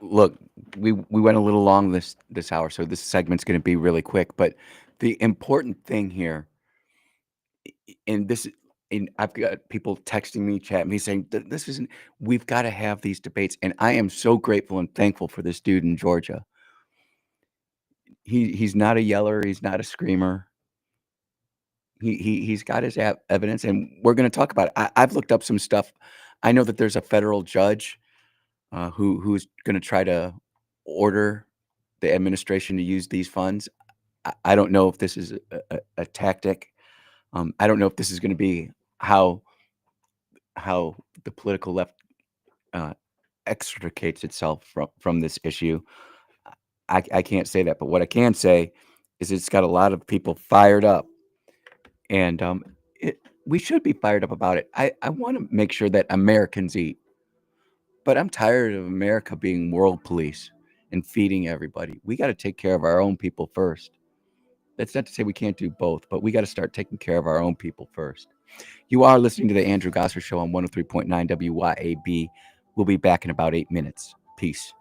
Look, we went a little long this hour, so this segment's going to be really quick. But the important thing here, and this, and I've got people texting me, chatting me, saying this isn't. We've got to have these debates, and I am so grateful and thankful for this dude in Georgia. He's not a yeller. He's not a screamer. He's got his evidence, and we're going to talk about it. I've looked up some stuff. I know that there's a federal judge who's going to try to order the administration to use these funds. I don't know if this is a tactic. I don't know if this is going to be how how the political left uh, extricates itself from this issue. I can't say that, but what I can say is it's got a lot of people fired up, and we should be fired up about it. I want to make sure that Americans eat, but I'm tired of America being world police and feeding everybody. We got to take care of our own people first. That's not to say we can't do both, but we got to start taking care of our own people first. You are listening to the Andrew Gosser Show on 103.9 WYAB. We'll be back in about 8 minutes. Peace.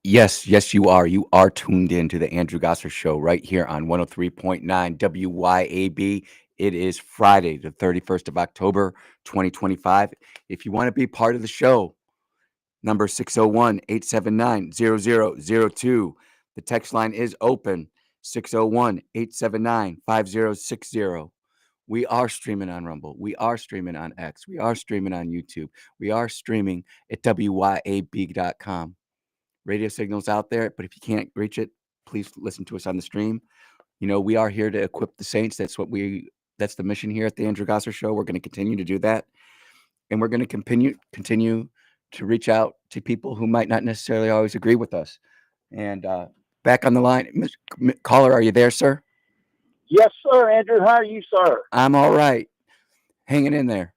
Yes, yes, you are. You are tuned in to the Andrew Gosser Show right here on 103.9 WYAB. It is Friday, the 31st of October, 2025. If you want to be part of the show, number 601-879-0002. The text line is open, 601-879-5060. We are streaming on Rumble. We are streaming on X. We are streaming on YouTube. We are streaming at WYAB.com. Radio signals out there, but if you can't reach it, please listen to us on the stream. You know, we are here to equip the saints. That's the mission here at the Andrew Gosser Show. We're going to continue to do that. And we're going to continue to reach out to people who might not necessarily always agree with us. And back on the line, caller, are you there, sir? Yes, sir, Andrew. How are you, sir? I'm all right. Hanging in there.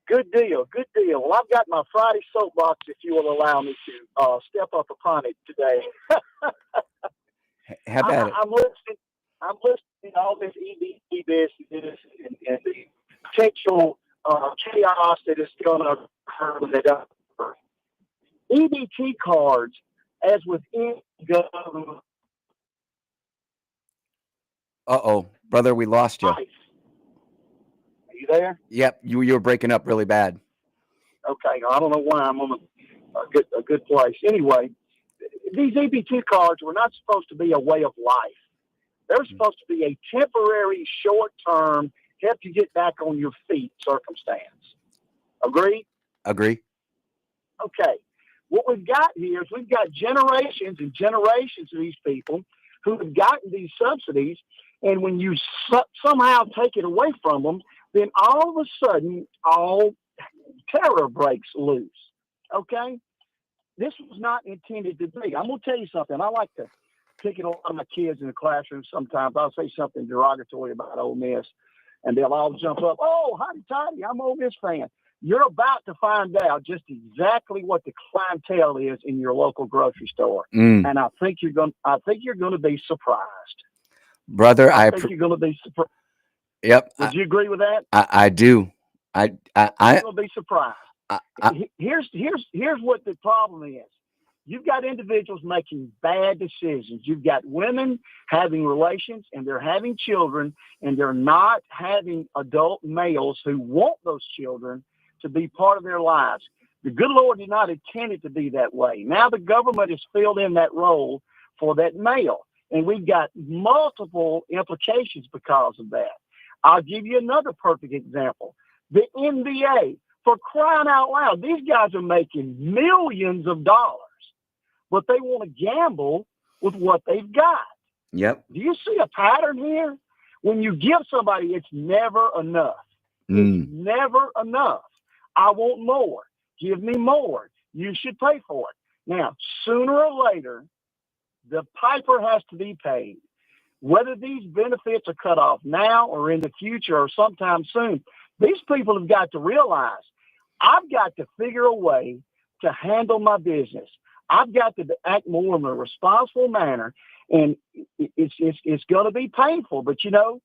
Good deal. Good deal. Well, I've got my Friday soapbox, if you will allow me to step up upon it today. Have at it. I'm listening to all this EBT business and the potential chaos that is going to occur with it. EBT cards, as with any government. Uh-oh, brother, we lost you. Are you there? Yep, you were breaking up really bad. Okay, I don't know why I'm on a good place. Anyway, these EBT cards were not supposed to be a way of life. They're supposed to be a temporary, short-term, help you get back on your feet circumstance. Agree? Agree. Okay. What we've got here is we've got generations and generations of these people who have gotten these subsidies, and when you somehow take it away from them, then all of a sudden, all terror breaks loose. Okay? This was not intended to be. I'm going to tell you something. I like to pick at a lot of my kids in the classroom sometimes. I'll say something derogatory about Ole Miss, and they'll all jump up, "Oh, howdy-toddy, I'm an Ole Miss fan." You're about to find out just exactly what the clientele is in your local grocery store, and I think you're going to be surprised, brother. I think you're going to be surprised. Yep. Would you agree with that? I do. You're going to be surprised. Here's what the problem is. You've got individuals making bad decisions. You've got women having relations, and they're having children, and they're not having adult males who want those children to be part of their lives. The good Lord did not intend it to be that way. Now the government has filled in that role for that male, and we've got multiple implications because of that. I'll give you another perfect example. The NBA, for crying out loud, these guys are making millions of dollars, but they want to gamble with what they've got. Yep. Do you see a pattern here? When you give somebody, it's never enough. It's never enough. I want more. Give me more. You should pay for it. Now, sooner or later, the piper has to be paid. Whether these benefits are cut off now or in the future or sometime soon, these people have got to realize I've got to figure a way to handle my business. I've got to act more in a responsible manner, and it's going to be painful. But, you know,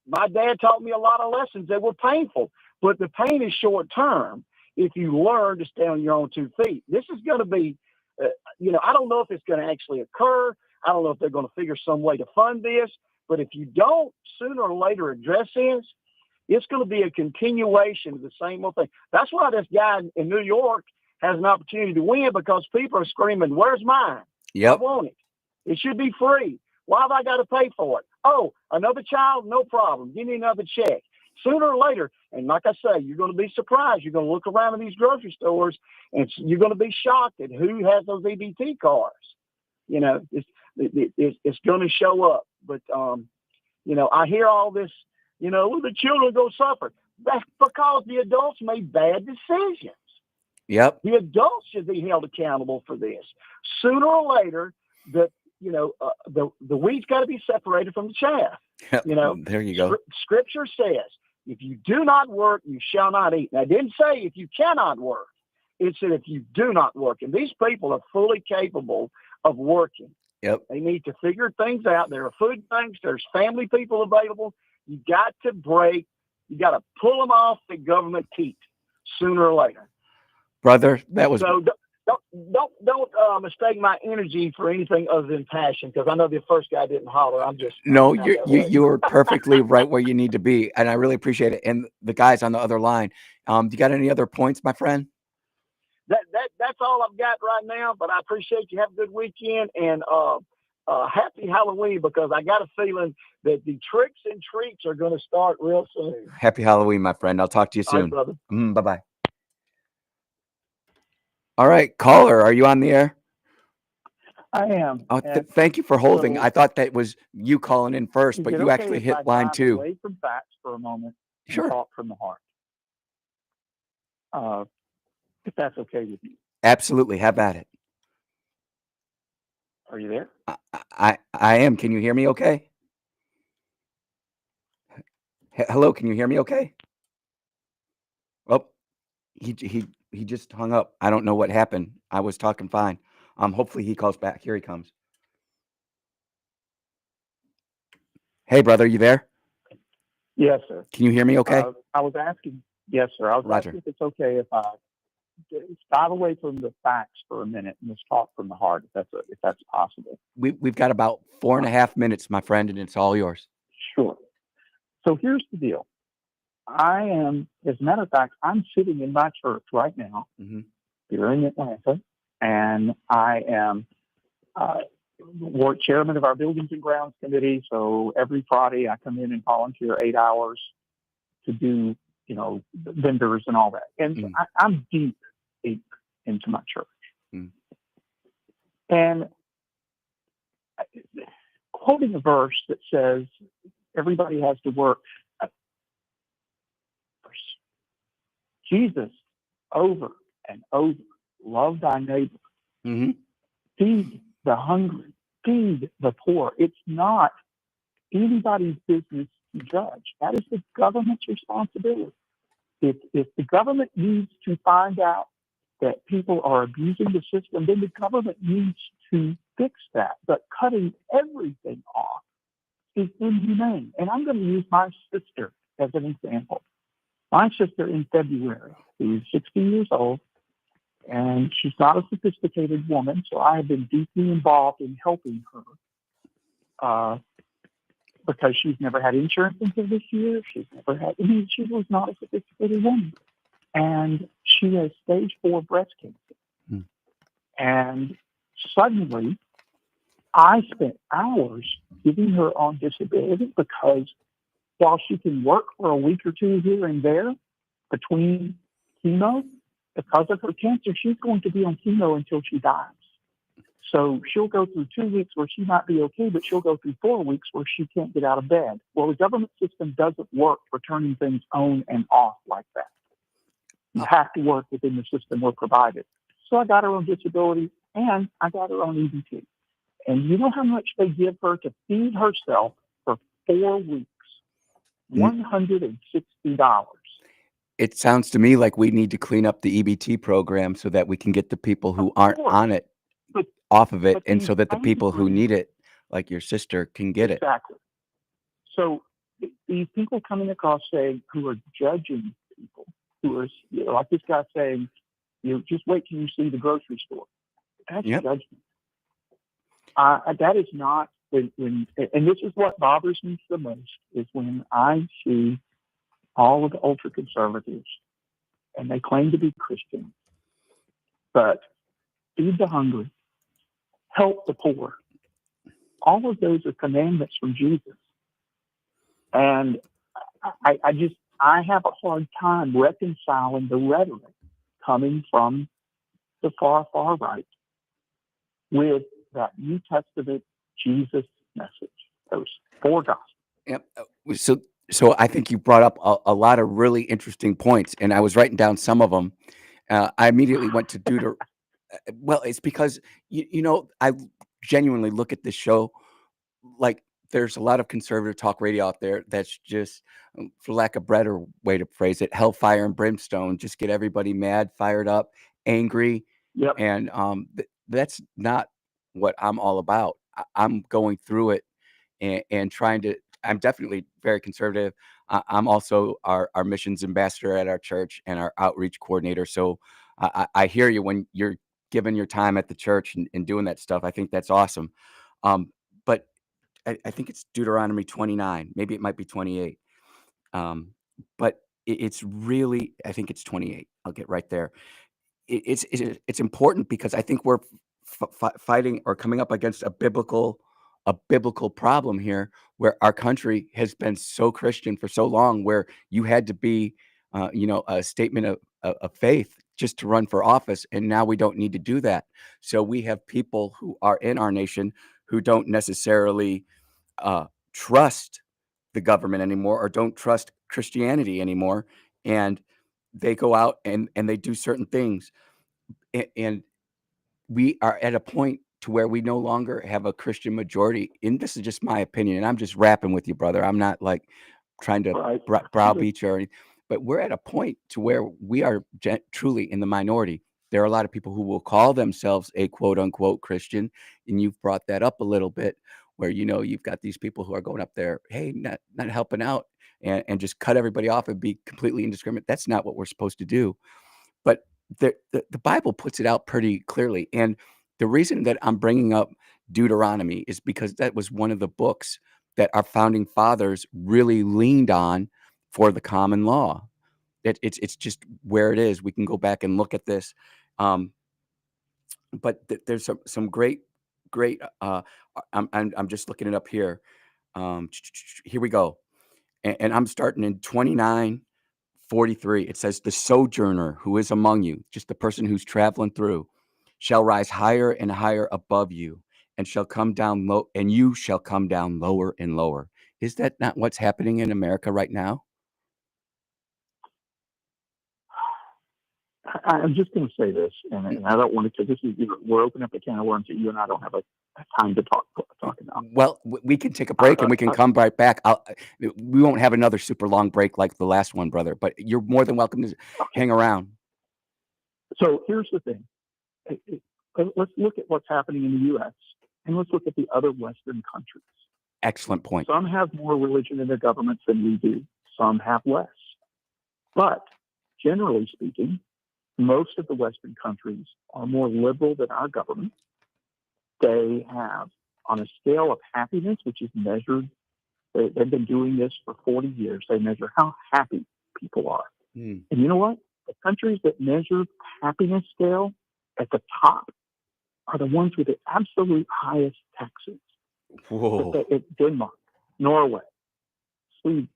my dad taught me a lot of lessons that were painful, but the pain is short term if you learn to stay on your own 2 feet. This is going to be, I don't know if it's going to actually occur. I don't know if they're going to figure some way to fund this, but if you don't sooner or later address this, it's going to be a continuation of the same old thing. That's why this guy in New York has an opportunity to win, because people are screaming, "Where's mine? Yep. I want it. It should be free. Why have I got to pay for it? Oh, another child? No problem. Give me another check." Sooner or later, and like I say, you're going to be surprised. You're going to look around in these grocery stores, and you're going to be shocked at who has those EBT cards. You know, it's going to show up. But, I hear all this, the children are going to suffer. That's because the adults made bad decisions. Yep. The adults should be held accountable for this. Sooner or later, the weed's got to be separated from the chaff. There you go. Scripture says, if you do not work, you shall not eat. Now, it didn't say if you cannot work. It said if you do not work. And these people are fully capable of working. Yep. They need to figure things out. There are food banks. There's family people available. You got to pull them off the government teat sooner or later. Brother, that was... So Don't mistake my energy for anything other than passion, because I know the first guy didn't holler. I'm No, kind of that way. you're perfectly right where you need to be, and I really appreciate it. And the guys on the other line, do you got any other points, my friend? That's all I've got right now. But I appreciate you. Have a good weekend, and happy Halloween, because I got a feeling that the tricks and treats are going to start real soon. Happy Halloween, my friend. I'll talk to you All right, soon. brother. Bye-bye. All right, caller, are you on the air? I am. Oh, And thank you for holding. so, I thought that was you calling in first, is but it you okay actually if hit I line dive 2. away from facts for a moment and Sure. talk from the heart? If that's okay with you. Absolutely. Have at it. Are you there? I am. Can you hear me okay? Hello, can you hear me okay? Oh, he just hung up. I don't know what happened. I was talking fine. Hopefully he calls back. Here he comes. Hey, brother, you there? Yes, sir. Can you hear me okay? I was asking. Yes, sir. I was Roger. asking if it's okay if I dive away from the facts for a minute and just talk from the heart, if that's possible. We've got about 4.5 minutes, my friend, and it's all yours. Sure. So here's the deal. I am, as a matter of fact, I'm sitting in my church right now here in Atlanta, and I am chairman of our Buildings and Grounds Committee. So every Friday I come in and volunteer 8 hours to do, vendors and all that. And so I'm deep into my church. And quoting a verse that says, everybody has to work. Jesus, over and over, love thy neighbor, feed the hungry, feed the poor. It's not anybody's business to judge. That is the government's responsibility. If the government needs to find out that people are abusing the system, then the government needs to fix that. But cutting everything off is inhumane. And I'm going to use my sister as an example. My sister in February, who's 60 years old, and she's not a sophisticated woman, so I have been deeply involved in helping her because she's never had insurance until this year. She was not a sophisticated woman. And she has stage 4 breast cancer. And suddenly, I spent hours giving her on disability because while she can work for a week or two here and there between chemo, because of her cancer, she's going to be on chemo until she dies. So she'll go through 2 weeks where she might be okay, but she'll go through 4 weeks where she can't get out of bed. Well, the government system doesn't work for turning things on and off like that. You have to work within the system we're provided. So I got her on disability and I got her on EBT. And you know how much they give her to feed herself for 4 weeks? $160. It sounds to me like we need to clean up the EBT program so that we can get the people who aren't on it off of it, and so that the people who need it, like your sister, can get it. Exactly. So these people coming across saying, who are judging people, who are like this guy saying, just wait till you see the grocery store. That's judgment. That is not when, and this is what bothers me the most, is when I see all of the ultra conservatives, and they claim to be Christian, but feed the hungry, help the poor. All of those are commandments from Jesus. And I have a hard time reconciling the rhetoric coming from the far, far right with that New Testament Jesus message, those 4 gospels. Yep. So I think you brought up a lot of really interesting points, and I was writing down some of them. I immediately went to well, it's because, I genuinely look at this show like there's a lot of conservative talk radio out there that's just, for lack of a better way to phrase it, hellfire and brimstone, just get everybody mad, fired up, angry. Yep. And that's not what I'm all about. I'm going through it and trying to, I'm definitely very conservative. I'm also our missions ambassador at our church and our outreach coordinator. So I hear you when you're giving your time at the church and doing that stuff. I think that's awesome. But I think it's Deuteronomy 29. Maybe it might be 28. But it's really, I think it's 28. I'll get right there. It's important because I think we're fighting or coming up against a biblical problem here, where our country has been so Christian for so long, where you had to be, a statement of faith just to run for office, and now we don't need to do that. So we have people who are in our nation who don't necessarily trust the government anymore, or don't trust Christianity anymore, and they go out and they do certain things, and we are at a point to where we no longer have a Christian majority. And this is just my opinion, and I'm just rapping with you, brother. I'm not like trying to Right. browbeat you or anything, but we're at a point to where we are truly in the minority. There are a lot of people who will call themselves a quote unquote Christian, and you've brought that up a little bit, where you've got these people who are going up there, hey, not helping out, and just cut everybody off and be completely indiscriminate. That's not what we're supposed to do. But the Bible puts it out pretty clearly, and the reason that I'm bringing up Deuteronomy is because that was one of the books that our founding fathers really leaned on for the common law. It's just where it is. We can go back and look at this, but there's some great. I'm just looking it up here. Here we go, and I'm starting in 29:43. It says, "The sojourner who is among you," just the person who's traveling through, "shall rise higher and higher above you, and shall come down low, and you shall come down lower and lower." Is that not what's happening in America right now? I'm just going to say this, and I don't want to, because we're opening up a can of worms that you and I don't have a time to talk about. Well, we can take a break and we can come right back. We won't have another super long break like the last one, brother, but you're more than welcome to hang around. So here's the thing. Let's look at what's happening in the U.S. and let's look at the other Western countries. Excellent point. Some have more religion in their governments than we do. Some have less. But generally speaking, most of the Western countries are more liberal than our government. They have, on a scale of happiness, which is measured, they've been doing this for 40 years, they measure how happy people are. And you know what? The countries that measure happiness scale at the top are the ones with the absolute highest taxes. Whoa. Denmark, Norway, Sweden.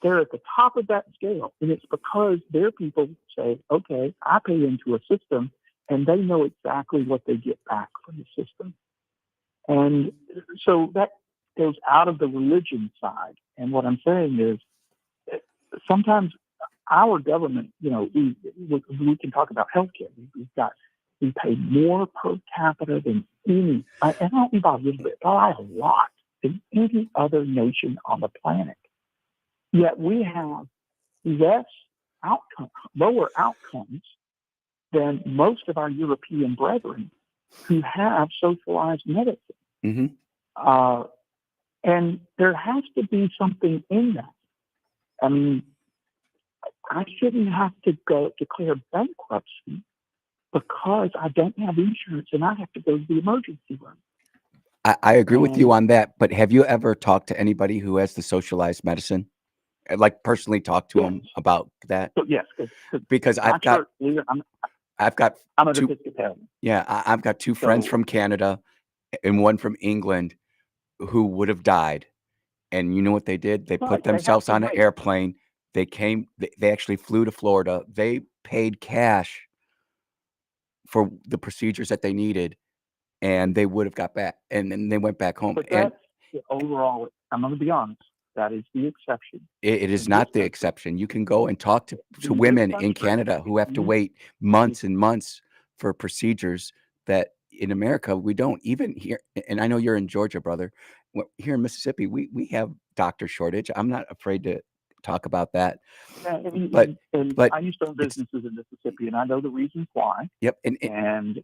They're at the top of that scale. And it's because their people say, okay, I pay into a system, and they know exactly what they get back from the system. And so that goes out of the religion side. And what I'm saying is sometimes our government, we can talk about healthcare. We pay more per capita than any, and I don't mean by a little bit, by a lot, than any other nation on the planet. Yet we have lower outcomes than most of our European brethren who have socialized medicine. Mm-hmm. And there has to be something in that. I mean, I shouldn't have to go declare bankruptcy because I don't have insurance and I have to go to the emergency room. I agree with you on that, but have you ever talked to anybody who has the socialized medicine? Like personally talk to them about that? So, yes, because I'm an two, Episcopalian. Yeah, I've got two friends from Canada and one from England who would have died. And you know what they did? They put themselves on an airplane. They came, they actually flew to Florida. They paid cash for the procedures that they needed, and they would have got back, and then they went back home. But that's the overall, I'm going to be honest, that is the exception. It is not the exception. You can go and talk to women in Canada who have to wait months and months for procedures that in America we don't even here. And I know you're in Georgia, brother. Here in Mississippi, we have doctor shortage. I'm not afraid to talk about that. And, But but I used to own it's businesses in Mississippi, and I know the reasons why. yep, And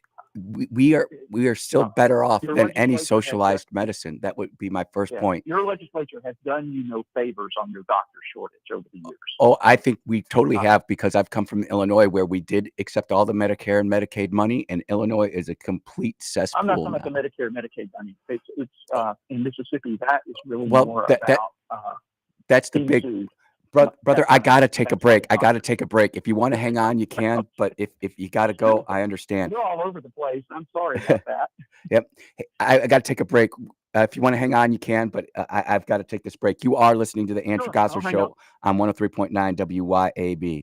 we are still better off your than any legislature has done, socialized medicine. That would be my first point. your legislature has done you no favors on your doctor shortage over the years. Oh, I think we totally have, because I've come from Illinois where we did accept all the Medicare and Medicaid money, and Illinois is a complete cesspool I'm not talking now. about the Medicare, Medicaid money. It's in Mississippi, that is really Well, more that about that's the big into brother. I gotta take a that's break. I not gotta take a break. If you want to hang on, you can. But if you gotta go, I understand. You're all over the place. I'm sorry about that. Yep. Hey, I got to take a break. If you want to hang on, you can, but I've got to take this break. You are listening to the Andrew Sure, I'll Gosler hang up. Show on 103.9 WYAB.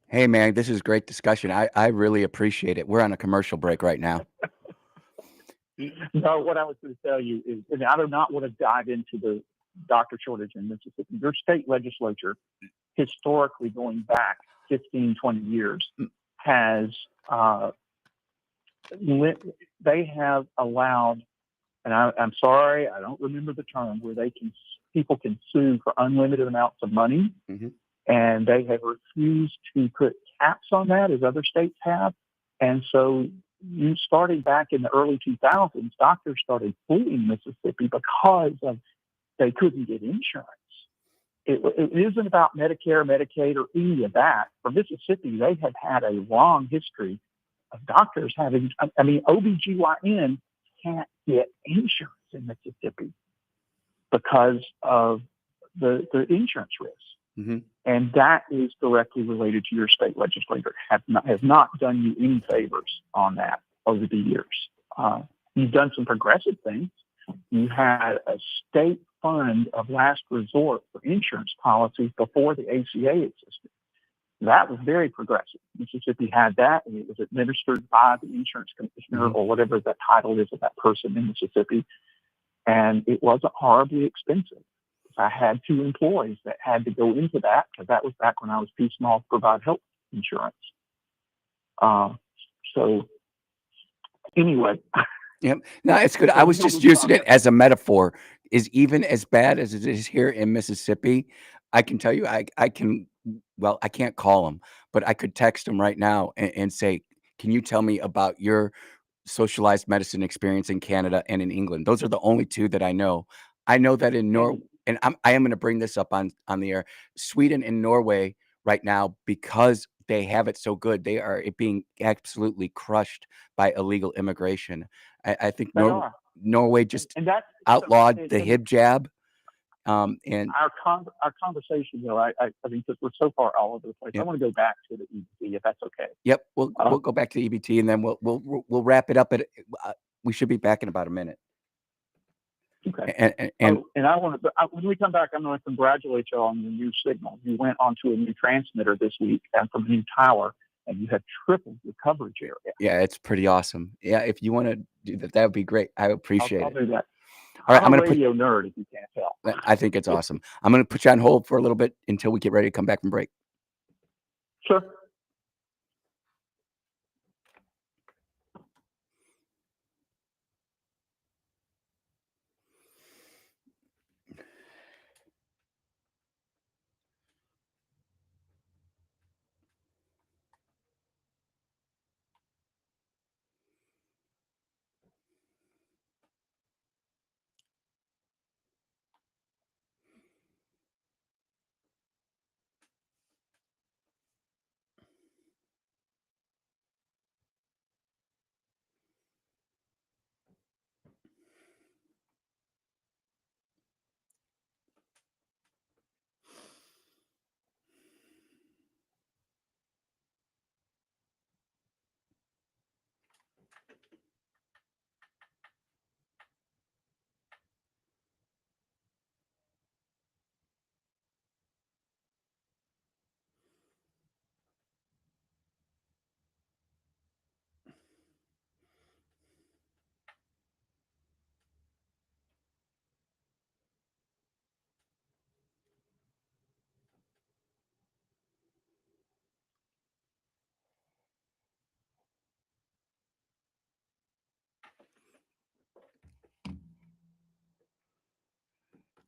Hey, man, this is great discussion. I really appreciate it. We're on a commercial break right now. No, what I was going to tell you is, and I do not want to dive into the doctor shortage in Mississippi. Your state legislature, historically going back 15, 20 years, has they have allowed, and I'm sorry, I don't remember the term, where people can sue for unlimited amounts of money, and they have refused to put caps on that as other states have, and so starting back in the early 2000s, doctors started fleeing Mississippi because they couldn't get insurance. It isn't about Medicare, Medicaid, or any of that. For Mississippi, they have had a long history of doctors having, OBGYN can't get insurance in Mississippi because of the insurance risks. And that is directly related to your state legislature. Has not done you any favors on that over the years. You've done some progressive things. You had a state fund of last resort for insurance policies before the ACA existed. That was very progressive. Mississippi had that, and it was administered by the insurance commissioner or whatever that title is of that person in Mississippi. And it wasn't horribly expensive. I had 2 employees that had to go into that, because that was back when I was too small to provide health insurance. So anyway. Yep. No, it's good. I was just using it as a metaphor. Is even as bad as it is here in Mississippi, I can tell you, I can't call them, but I could text them right now and say, can you tell me about your socialized medicine experience in Canada and in England? Those are the only 2 that I know. I know that in Norway, and I am going to bring this up on the air, Sweden and Norway right now, because they have it so good, they are being absolutely crushed by illegal immigration. I think Norway just outlawed the hijab. And our conversation, I mean, because we're so far all over the place, I want to go back to the EBT, if that's okay. Yep, we'll go back to the EBT, and then we'll wrap it up. We should be back in about a minute. Okay. And I want to, when we come back, I'm going to congratulate you on your new signal. You went onto a new transmitter this week and from a new tower, and you have tripled your coverage area. Yeah, it's pretty awesome. Yeah, if you want to do that, that would be great. I appreciate it. I'll do that. All right, I'm a radio nerd, if you can't tell. I think it's awesome. I'm going to put you on hold for a little bit until we get ready to come back from break. Sure.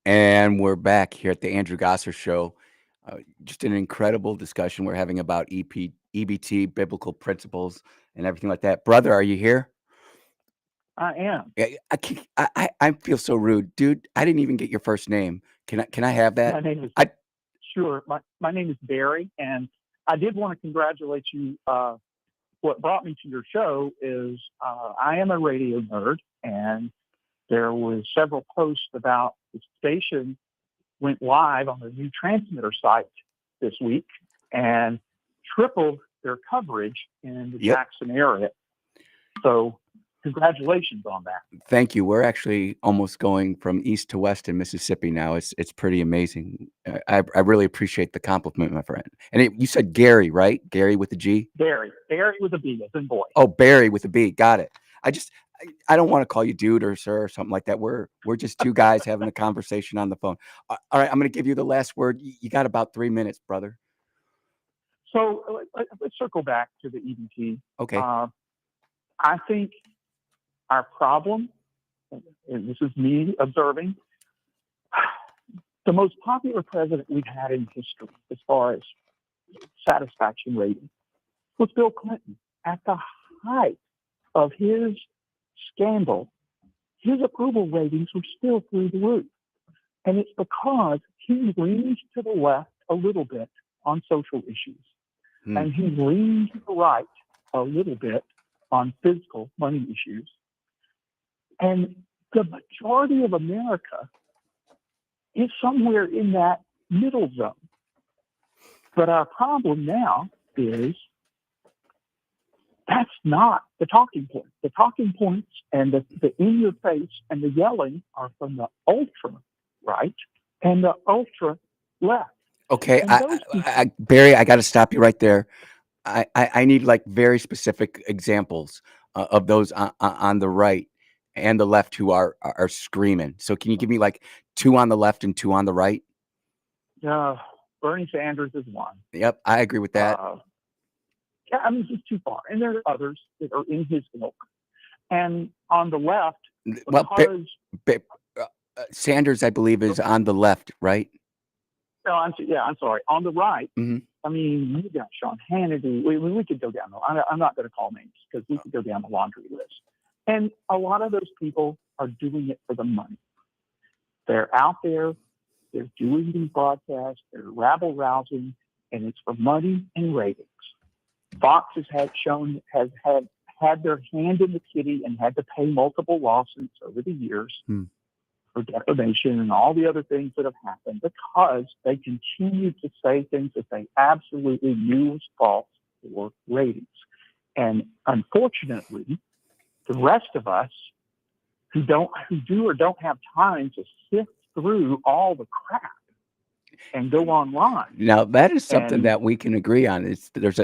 And we're back here at the Andrew Gosser Show. Just an incredible discussion we're having about EBT, biblical principles, and everything like that. Brother, are you here? I am. Yeah, I feel so rude, dude. I didn't even get your first name. Can I have that? My name is I Sure. My name is Barry, and I did want to congratulate you. What brought me to your show is I am a radio nerd, and there was several posts about the station went live on the new transmitter site this week and tripled their coverage in the Yep. Jackson area. So congratulations on that. Thank you. We're actually almost going from east to west in Mississippi now. It's pretty amazing. I really appreciate the compliment, my friend. And you said Gary, right? Gary with a G? Barry with a B as in boy. Oh, Barry with a B. Got it. I don't want to call you dude or sir or something like that. We're just two guys having a conversation on the phone. All right, I'm going to give you the last word. You got about 3 minutes, brother. So let's circle back to the EBT. Okay. I think our problem, and this is me observing, the most popular president we've had in history as far as satisfaction rating was Bill Clinton. At the height of his scandal, his approval ratings were still through the roof. And it's because he leans to the left a little bit on social issues. And he leans to the right a little bit on physical money issues. And the majority of America is somewhere in that middle zone. But our problem now is that's not the talking point. The talking points and the in your face and the yelling are from the ultra right and the ultra left. Okay, And Barry, I got to stop you right there. I need like very specific examples of those on the right and the left who are screaming. So can you give me like 2 on the left and 2 on the right? Bernie Sanders is one. Yep, I agree with that. Yeah, I mean, he's too far. And there are others that are in his ilk. And on the left, Well, because Sanders, I believe, is on the left, right? no, I'm sorry. On the right, Mhm. I mean, you got Sean Hannity. We could go down I'm not going to call names because we could go down the laundry list. And a lot of those people are doing it for the money. They're out there. They're doing these broadcasts. They're rabble rousing, and it's for money and ratings. Fox has had their hand in the kitty and had to pay multiple lawsuits over the years for defamation and all the other things that have happened because they continue to say things that they absolutely knew was false for ratings. And unfortunately, the rest of us who do or don't have time to sift through all the crap and go online. Now that is something And- that we can agree on. There's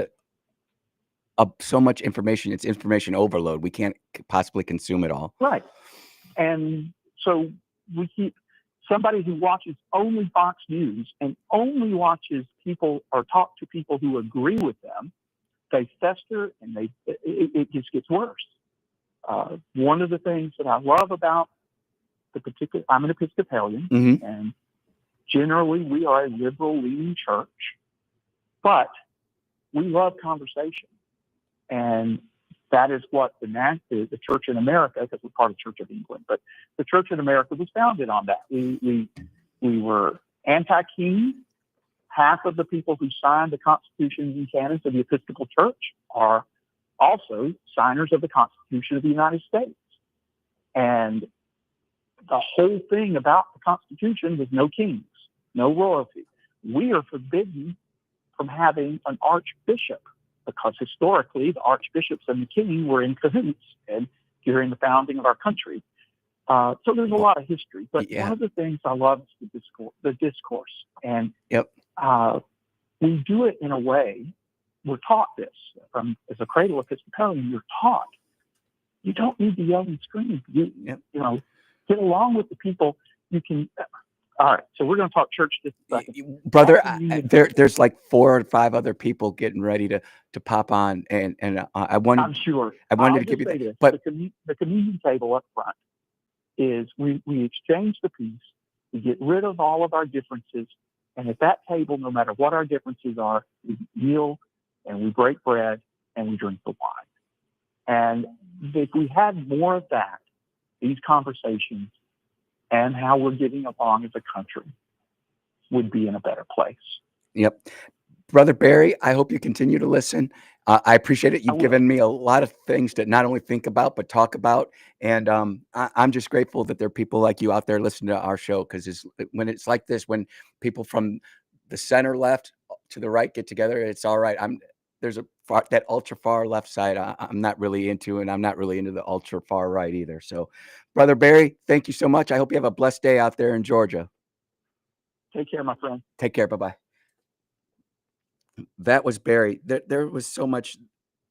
so much information. It's information overload. We can't possibly consume it all. Right. And so we keep somebody who watches only Fox News and only watches people or talk to people who agree with them, they fester and it just gets worse. One of the things that I love about I'm an Episcopalian, and generally we are a liberal leaning church, but we love conversation. And that is what the Church in America, because we're part of Church of England, but the Church in America was founded on that. We were anti-king. Half of the people who signed the constitutions and canons of the Episcopal Church are also signers of the Constitution of the United States. And the whole thing about the Constitution was no kings, no royalty. We are forbidden from having an archbishop because historically the archbishops and the king were in cahoots and during the founding of our country. So there's a lot of history, but one of the things I love is the discourse. And we do it in a way, we're taught this as a cradle Episcopalian, you're taught you don't need to yell and scream. You know, get along with the people. You can. All right, so we're going to talk church just a second. Brother, there's like 4 or 5 other people getting ready to pop on, and I wanted. I'm sure. I wanted to I'll give you say that, this, but the communion table up front is we exchange the peace, We get rid of all of our differences. And at that table, no matter what our differences are, we kneel and we break bread and we drink the wine. And if we had more of that, these conversations and how we're getting along as a country would be in a better place. Yep. Brother Barry, I hope you continue to listen. I appreciate it. You've given me a lot of things to not only think about, but talk about. And I'm just grateful that there are people like you out there listening to our show, because when it's like this, when people from the center left to the right get together, it's all right. There's that ultra far left side I'm not really into, and I'm not really into the ultra far right either. So, Brother Barry, thank you so much. I hope you have a blessed day out there in Georgia. Take care, my friend. Take care. Bye-bye. That was Barry. There was so much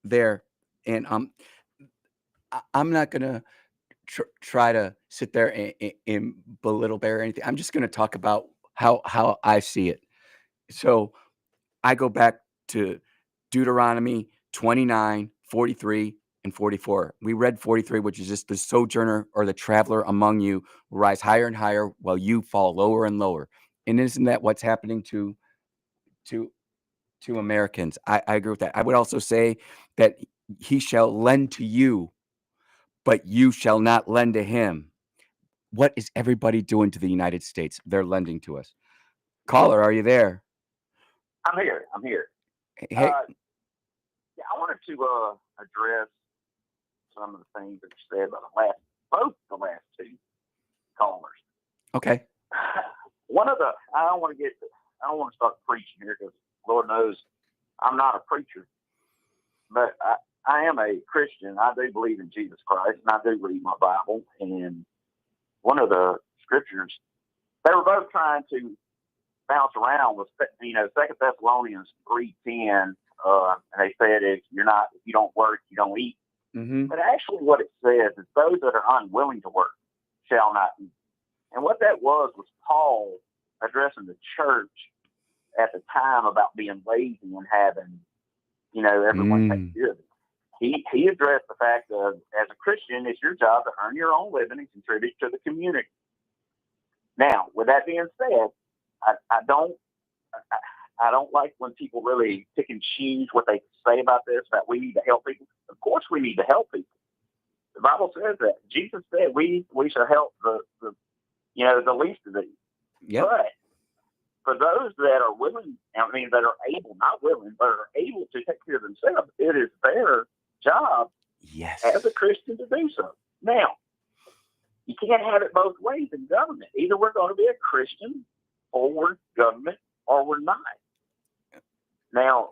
there, and I'm not gonna try to sit there and belittle Barry or anything. I'm just gonna talk about how I see it. So I go back to Deuteronomy 29, 43, and 44. We read 43, which is just the sojourner or the traveler among you will rise higher and higher while you fall lower and lower. And isn't that what's happening to Americans? I agree with that. I would also say that he shall lend to you, but you shall not lend to him. What is everybody doing to the United States? They're lending to us. Caller, are you there? I'm here. Hey, Yeah, I wanted to address some of the things that you said about both the last two callers. okay. I don't want to start preaching here, because Lord knows I'm not a preacher, but I am a Christian. I do believe in Jesus Christ, and I do read my Bible. And one of the scriptures they were both trying to bounce around was, 2 Thessalonians 3:10, and they said if you don't work, you don't eat. Mm-hmm. But actually, what it says is those that are unwilling to work shall not eat. And what that was Paul addressing the church at the time about being lazy and having, everyone take care of it. He addressed the fact of, as a Christian, it's your job to earn your own living and contribute to the community. Now, with that being said, I don't like when people really pick and choose what they say about this, that we need to help people. Of course we need to help people. The Bible says that. Jesus said we shall help the least of these. Yep. But for those that are willing, that are able, not willing, but are able to take care of themselves, it is their job as a Christian to do so. Now, you can't have it both ways in government. Either we're going to be a Christian or we're government or we're not. Now,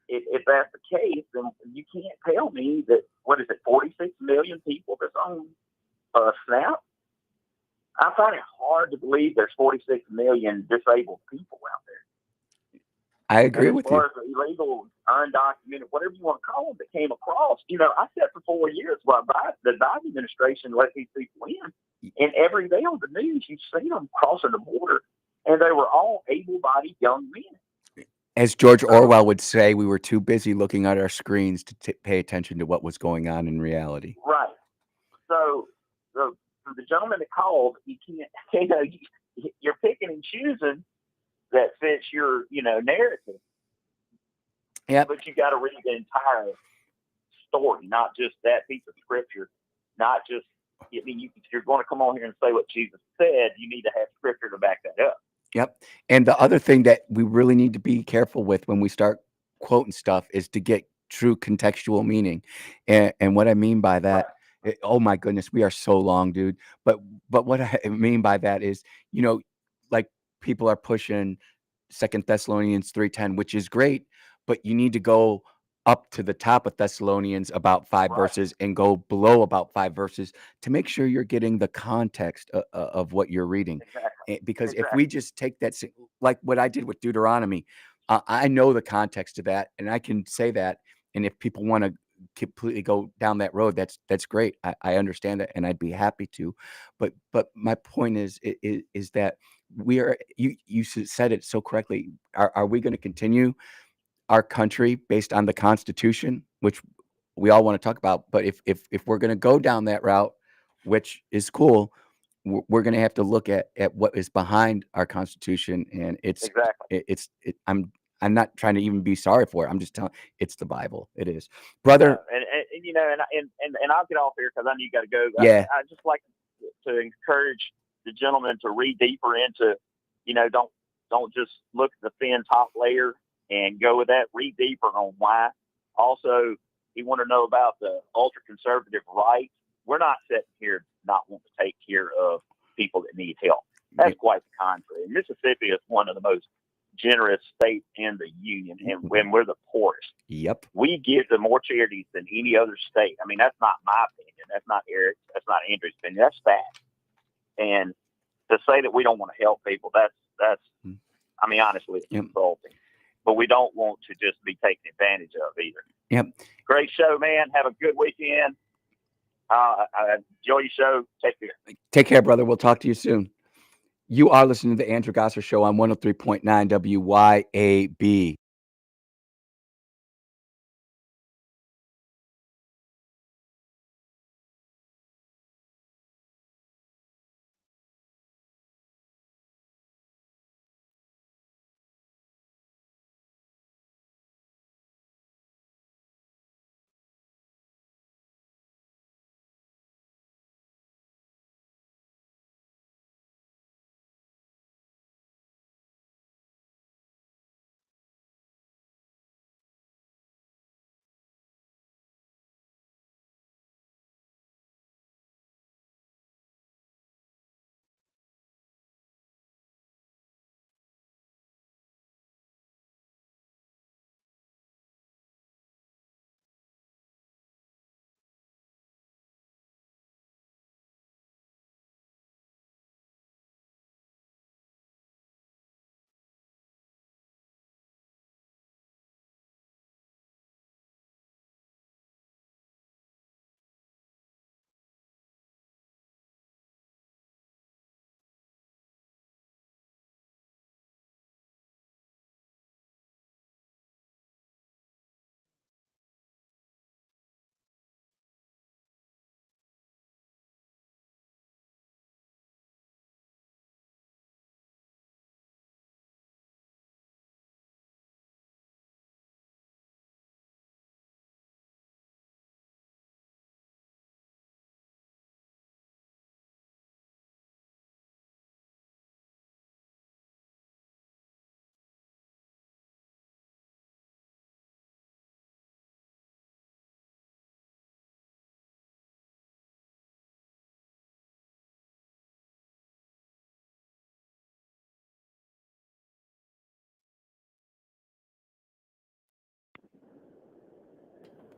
if that's the case, then you can't tell me that, 46 million people that's on SNAP? I find it hard to believe there's 46 million disabled people out there. I agree with you. As far as the illegal, undocumented, whatever you want to call them, that came across, I sat for 4 years while the Biden administration let these people in. And every day on the news, you see them crossing the border, and they were all able-bodied young men. As George Orwell would say, we were too busy looking at our screens to pay attention to what was going on in reality. Right. So the gentleman that called, you can't, you're picking and choosing that fits your, narrative. Yeah. But you got to read the entire story, not just that piece of scripture, not just. If you're going to come on here and say what Jesus said, you need to have scripture to back that up. Yep. And the other thing that we really need to be careful with when we start quoting stuff is to get true contextual meaning. And what I mean by that, oh my goodness, we are so long, dude. But what I mean by that is, like people are pushing 2 Thessalonians 3:10, which is great, but you need to go up to the top of Thessalonians about 5 verses and go below about 5 verses to make sure you're getting the context of what you're reading. Exactly. Because if we just take that, like what I did with Deuteronomy, I know the context of that, and I can say that. And if people want to completely go down that road, that's great. I understand that, and I'd be happy to. But my point is that we are. You said it so correctly. Are we going to continue our country based on the Constitution, which we all want to talk about? But if we're going to go down that route, which is cool, we're going to have to look at what is behind our Constitution, and Exactly. I'm not trying to even be sorry for it. I'm just telling it's the Bible. It is, brother. And you know, and I'll get off here because I know you got to go. Yeah. I just like to encourage the gentleman to read deeper into, you know, don't just look at the thin top layer and go with that. Read deeper on why. Also, you want to know about the ultra conservative right. We're not sitting here not wanting to take care of people that need help. That's quite the contrary. Mississippi is one of the most generous states in the union, and when we're the poorest, we give to more charities than any other state. I mean, that's not my opinion. That's not Eric's. That's not Andrew's opinion. That's fact. And to say that we don't want to help people, that's. I mean, honestly, it's insulting. But we don't want to just be taken advantage of either. Yep. Great show, man. Have a good weekend. Enjoy your show. Take care. Take care, brother. We'll talk to you soon. You are listening to the Andrew Gosser Show on 103.9 WYAB.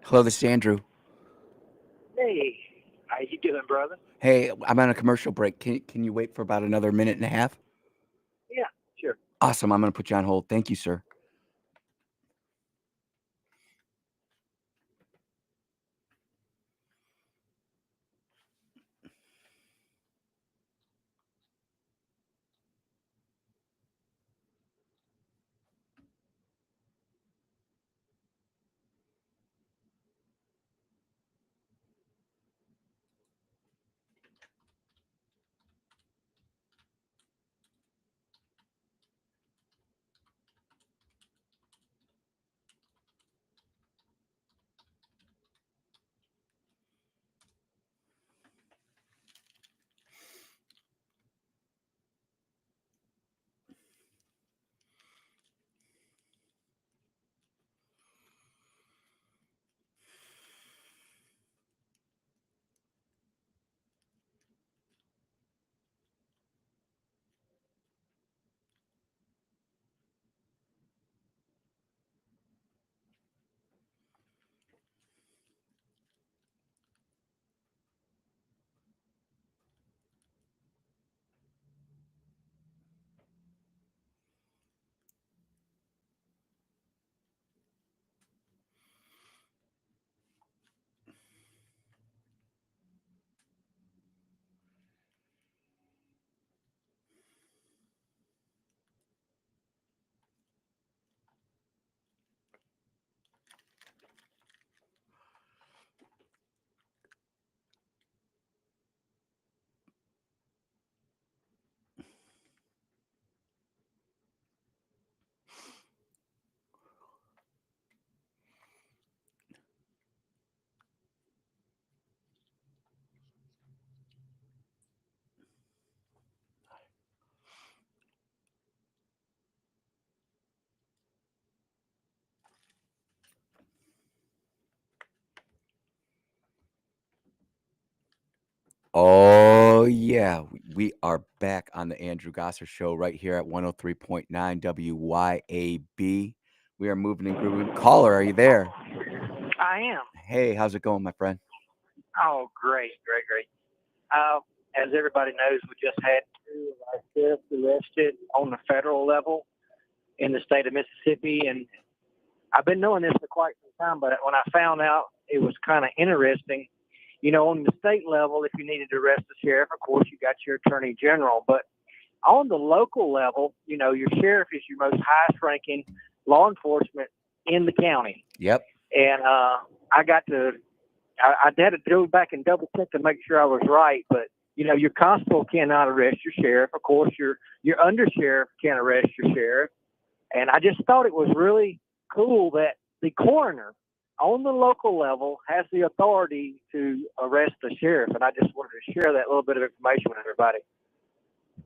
Hello, this is Andrew. Hey, how you doing, brother? Hey, I'm on a commercial break. Can you wait for about another minute and a half? Yeah, sure. Awesome. I'm going to put you on hold. Thank you, sir. Oh, yeah. We are back on the Andrew Gosser Show right here at 103.9 WYAB. We are moving and grooving. Caller, are you there? I am. Hey, how's it going, my friend? Oh, great. As everybody knows, we just had two of our sheriffs arrested on the federal level in the state of Mississippi. And I've been knowing this for quite some time, but when I found out, it was kind of interesting. You know, on the state level, if you needed to arrest the sheriff, of course, you got your attorney general. But on the local level, you know, your sheriff is your most highest ranking law enforcement in the county. Yep. And I had to go back and double check to make sure I was right. But, you know, your constable cannot arrest your sheriff. Of course, your undersheriff can't arrest your sheriff. And I just thought it was really cool that the coroner on the local level has the authority to arrest the sheriff. And I just wanted to share that little bit of information with everybody.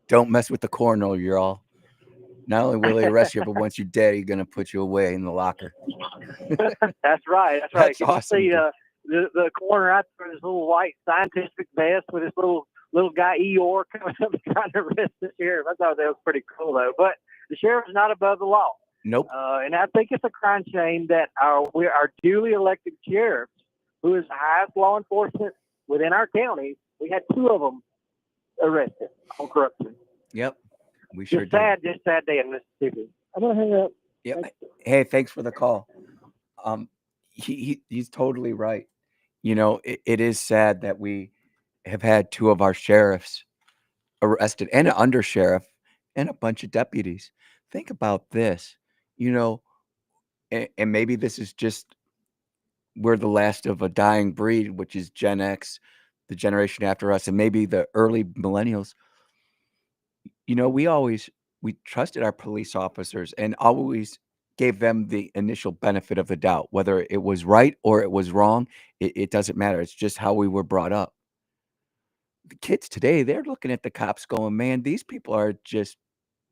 Don't mess with the coroner, you're all. Not only will he arrest you, but once you're dead, he's going to put you away in the locker. That's right. That's Can awesome, you see the coroner out there in his little white scientific vest with his little guy Eeyore coming up trying to arrest the sheriff? I thought that was pretty cool, though. But the sheriff is not above the law. Nope. And I think it's a crime shame that our duly elected sheriffs, who is the highest law enforcement within our county, we had two of them arrested on corruption. Yep. We sure Just did. sad day in Mississippi. I'm gonna hang up. Yep. Hey, thanks for the call. He's totally right. You know, it is sad that we have had two of our sheriffs arrested and an undersheriff and a bunch of deputies. Think about this, you know, and maybe this is just we're the last of a dying breed, which is Gen X, the generation after us, and maybe the early millennials. You know, we trusted our police officers and always gave them the initial benefit of the doubt, whether it was right or it was wrong. It doesn't matter. It's just how we were brought up. The kids today, they're looking at the cops going, man, these people are just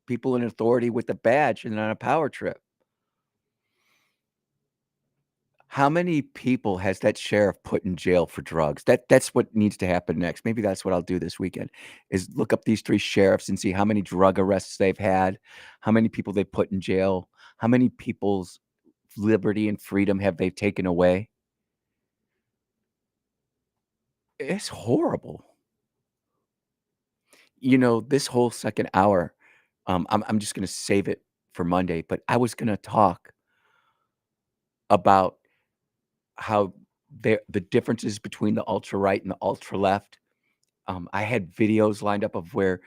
people in authority with a badge and on a power trip. How many people has that sheriff put in jail for drugs? That's what needs to happen next. Maybe that's what I'll do this weekend is look up these three sheriffs and see how many drug arrests they've had, how many people they put in jail, how many people's liberty and freedom have they taken away. It's horrible. You know, this whole second hour, I'm just going to save it for Monday, but I was going to talk about how the differences between the ultra right and the ultra left. I had videos lined up of where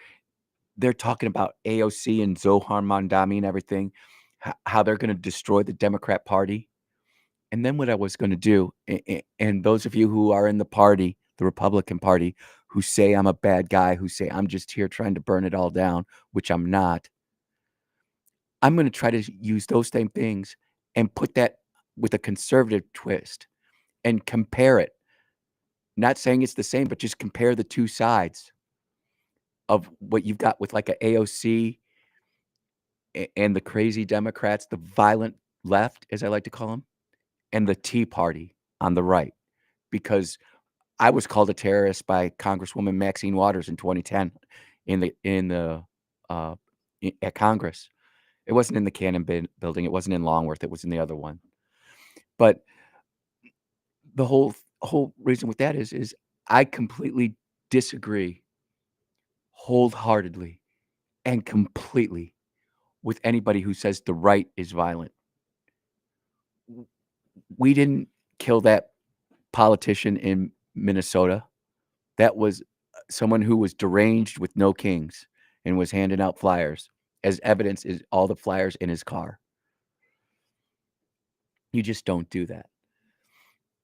they're talking about AOC and Zohar Mandami and everything, how they're going to destroy the Democrat Party. And then what I was going to do, and those of you who are in the party, the Republican Party, who say I'm a bad guy, who say I'm just here trying to burn it all down, which I'm not, I'm going to try to use those same things and put that with a conservative twist and compare it. Not saying it's the same, but just compare the two sides of what you've got with like a AOC and the crazy Democrats, the violent left, as I like to call them, and the Tea Party on the right. Because I was called a terrorist by Congresswoman Maxine Waters in 2010 at Congress. It wasn't in the Cannon building. It wasn't in Longworth. It was in the other one. But the whole reason with that is I completely disagree wholeheartedly and completely with anybody who says the right is violent. We didn't kill that politician in Minnesota. That was someone who was deranged with no kings and was handing out flyers. As evidence is all the flyers in his car. You just don't do that.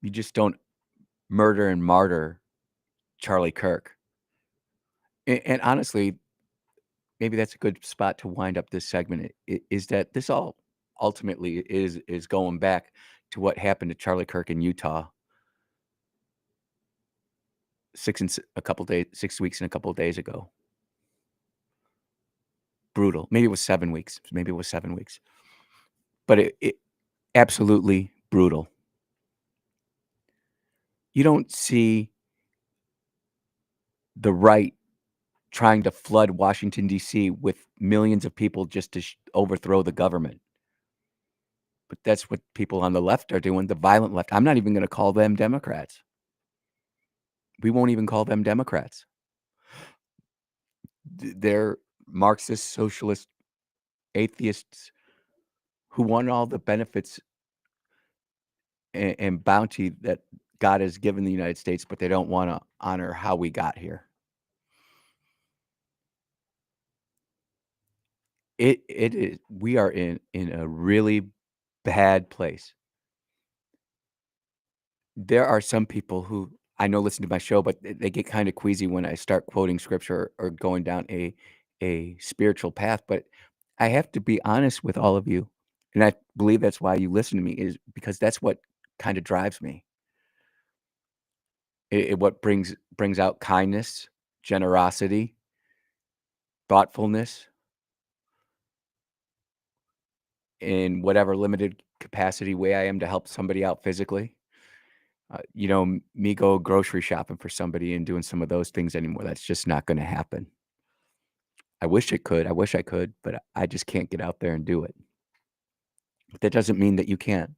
You just don't murder and martyr Charlie Kirk. And honestly, maybe that's a good spot to wind up this segment, is that this all ultimately is going back to what happened to Charlie Kirk in Utah 6 weeks and a couple of days ago. Brutal. Maybe it was 7 weeks. But it absolutely brutal. You don't see the right trying to flood Washington, D.C. with millions of people just to overthrow the government. But that's what people on the left are doing, the violent left. I'm not even going to call them Democrats. We won't even call them Democrats. They're Marxist, socialist, atheists who want all the benefits and bounty that God has given the United States, but they don't want to honor how we got here. It is. We are in a really bad place. There are some people who I know listen to my show, but they get kind of queasy when I start quoting scripture or going down a spiritual path. But I have to be honest with all of you, and I believe that's why you listen to me, is because that's what kind of drives me. What brings out kindness, generosity, thoughtfulness in whatever limited capacity way I am to help somebody out physically. Me go grocery shopping for somebody and doing some of those things anymore. That's just not going to happen. I wish it could. I wish I could, but I just can't get out there and do it. But that doesn't mean that you can't.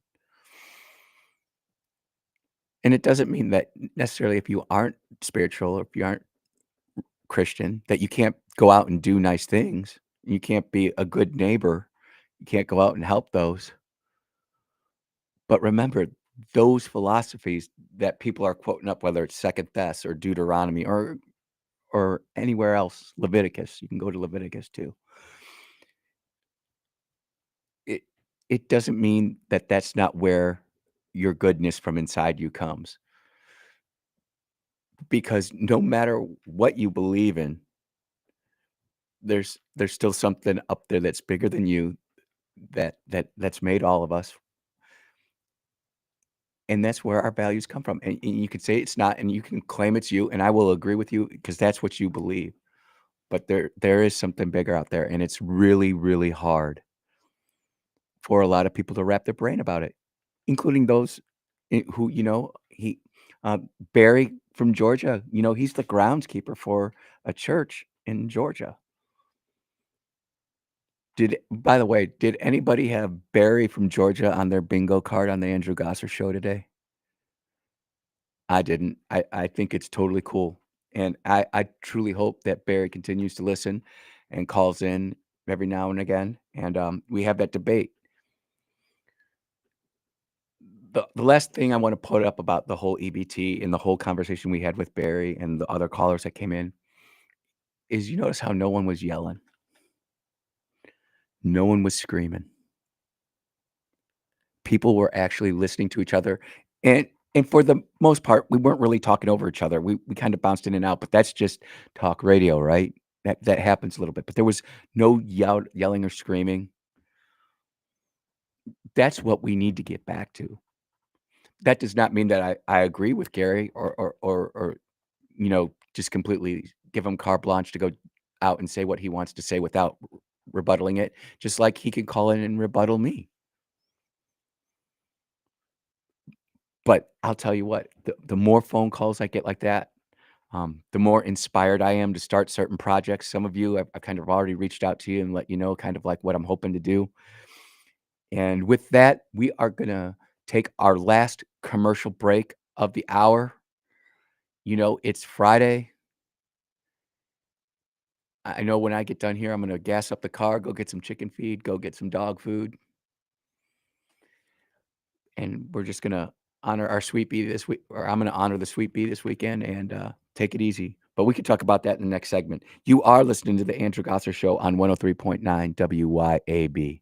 And it doesn't mean that necessarily if you aren't spiritual or if you aren't Christian, that you can't go out and do nice things. You can't be a good neighbor. You can't go out and help those. But remember, those philosophies that people are quoting up, whether it's Second Thess or Deuteronomy or anywhere else, Leviticus, you can go to Leviticus too. It doesn't mean that that's not where your goodness from inside you comes. Because no matter what you believe in, there's still something up there that's bigger than you that's made all of us. And that's where our values come from. And you can say it's not, and you can claim it's you, and I will agree with you because that's what you believe. But there is something bigger out there, and it's really, really hard for a lot of people to wrap their brain about it, including those who, Barry from Georgia, he's the groundskeeper for a church in Georgia. By the way, did anybody have Barry from Georgia on their bingo card on the Andrew Gosser show today? I didn't. I think it's totally cool. And I truly hope that Barry continues to listen and calls in every now and again. And we have that debate. The last thing I want to put up about the whole EBT and the whole conversation we had with Barry and the other callers that came in is you notice how no one was yelling. No one was screaming. People were actually listening to each other. And for the most part, we weren't really talking over each other. We kind of bounced in and out, but that's just talk radio, right? That happens a little bit. But there was no yelling or screaming. That's what we need to get back to. That does not mean that I agree with Gary or just completely give him carte blanche to go out and say what he wants to say without rebuttaling it, just like he can call in and rebuttal me. But I'll tell you what, the more phone calls I get like that, the more inspired I am to start certain projects. Some of you, I've kind of already reached out to you and let you know kind of like what I'm hoping to do. And with that, we are going to take our last commercial break of the hour. It's Friday. I know when I get done here, I'm going to gas up the car, go get some chicken feed, go get some dog food. And we're just going to honor our sweet bee this week, or I'm going to honor the sweet bee this weekend and take it easy. But we can talk about that in the next segment. You are listening to the Andrew Gosser Show on 103.9 WYAB.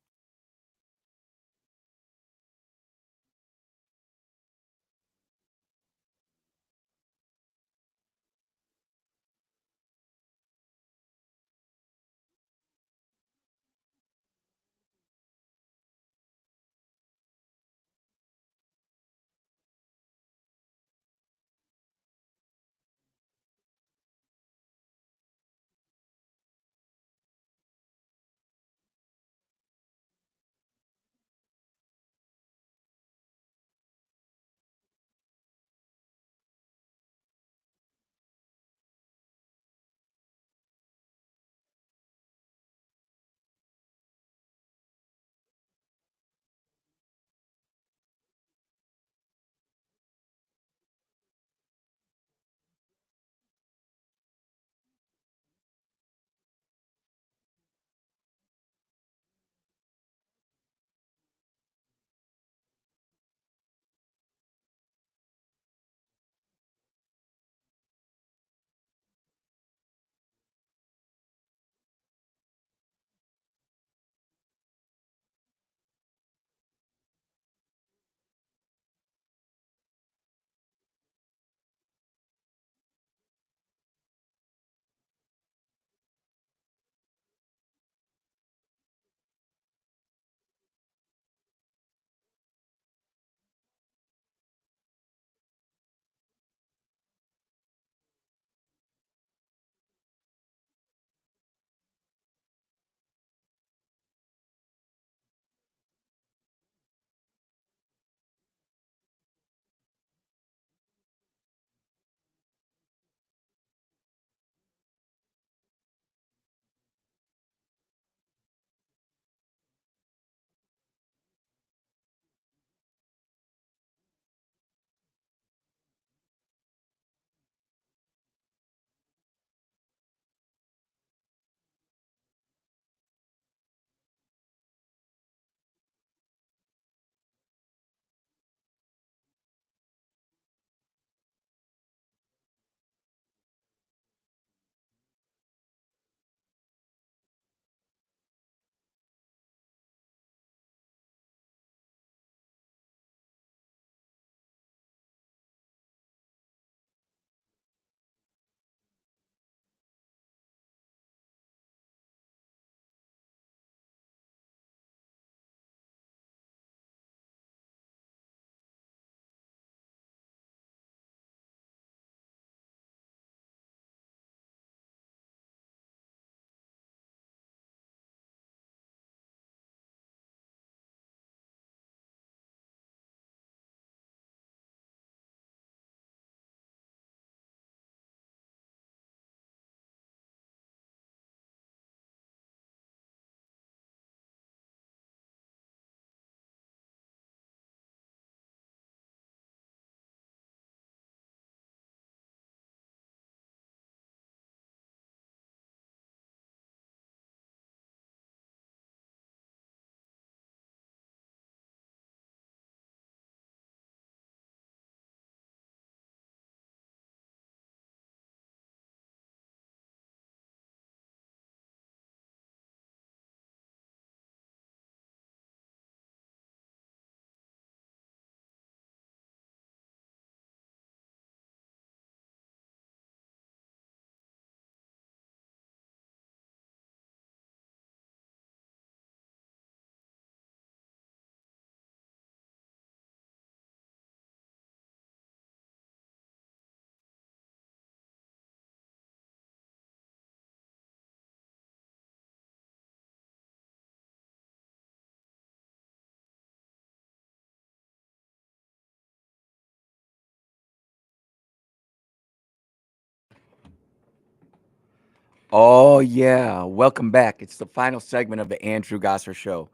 Oh, yeah. Welcome back. It's the final segment of the Andrew Gosser Show.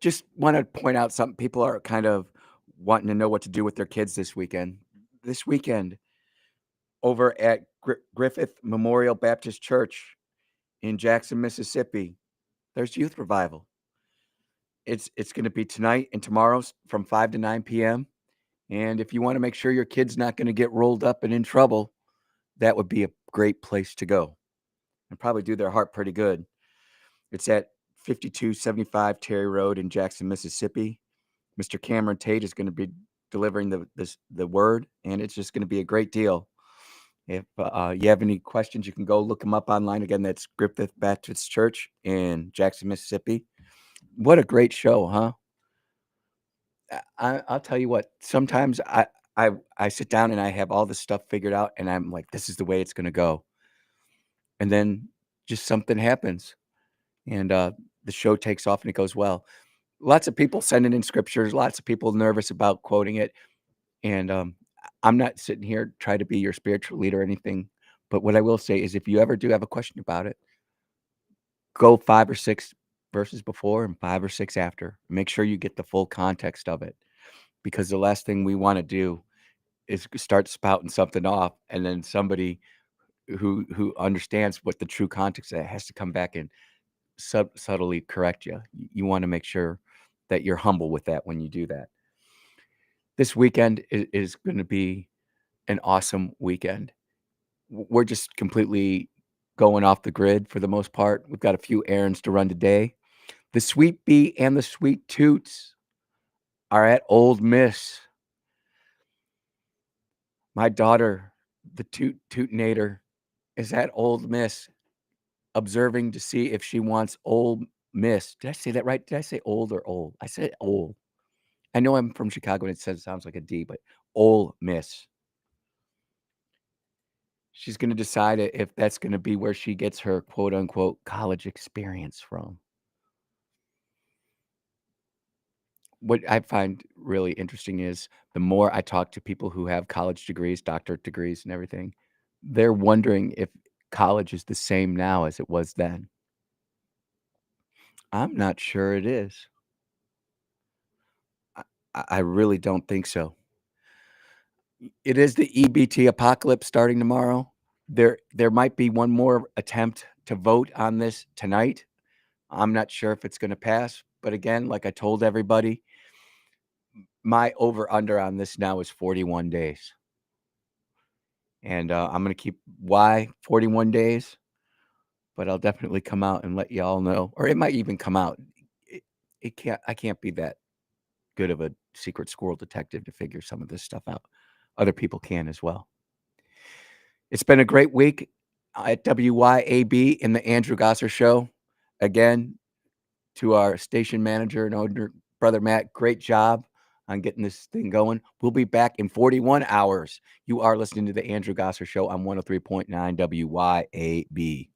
Just want to point out something. People are kind of wanting to know what to do with their kids this weekend. This weekend, over at Griffith Memorial Baptist Church in Jackson, Mississippi, there's youth revival. It's going to be tonight and tomorrow from 5 to 9 p.m. And if you want to make sure your kid's not going to get rolled up and in trouble, that would be a great place to go and probably do their heart pretty good. It's at 5275 Terry Road in Jackson, Mississippi. Mr. Cameron Tate is going to be delivering the word, and it's just going to be a great deal. If you have any questions, you can go look them up online. Again, that's Griffith Baptist Church in Jackson, Mississippi. What a great show, huh? I'll tell you what. Sometimes I sit down and I have all this stuff figured out, and I'm like, this is the way it's going to go. And then just something happens, and the show takes off and it goes well. Lots of people sending in scriptures. Lots of people nervous about quoting it, and I'm not sitting here trying to be your spiritual leader or anything. But what I will say is, if you ever do have a question about it, go 5 or 6 verses before and 5 or 6 after. Make sure you get the full context of it, because the last thing we want to do is start spouting something off, and then somebody who understands what the true context is has to come back and subtly correct you. You want to make sure that you're humble with that when you do that. This weekend is going to be an awesome weekend. We're just completely going off the grid for the most part. We've got a few errands to run today. The Sweet Bee and the Sweet Toots are at Old Miss. My daughter, the Tootinator, is at Old Miss observing to see if she wants Old Miss. Did I say that right? Did I say old or old? I said old. I know I'm from Chicago and it sounds like a D, but Ole Miss. She's going to decide if that's going to be where she gets her quote unquote college experience from. What I find really interesting is the more I talk to people who have college degrees, doctorate degrees, and everything, they're wondering if college is the same now as it was then. I'm not sure it is. I really don't think so. It is the EBT apocalypse starting tomorrow. There might be one more attempt to vote on this tonight. I'm not sure if it's going to pass, but again, like I told everybody, my over under on this now is 41 days. And I'm going to keep why 41 days, but I'll definitely come out and let y'all know, or it might even come out. I can't be that good of a secret squirrel detective to figure some of this stuff out. Other people can as well. It's been a great week at WYAB in the Andrew Gosser Show. Again, to our station manager and owner, Brother Matt, great job on getting this thing going. We'll be back in 41 hours. You are listening to the Andrew Gosser Show on 103.9 WYAB.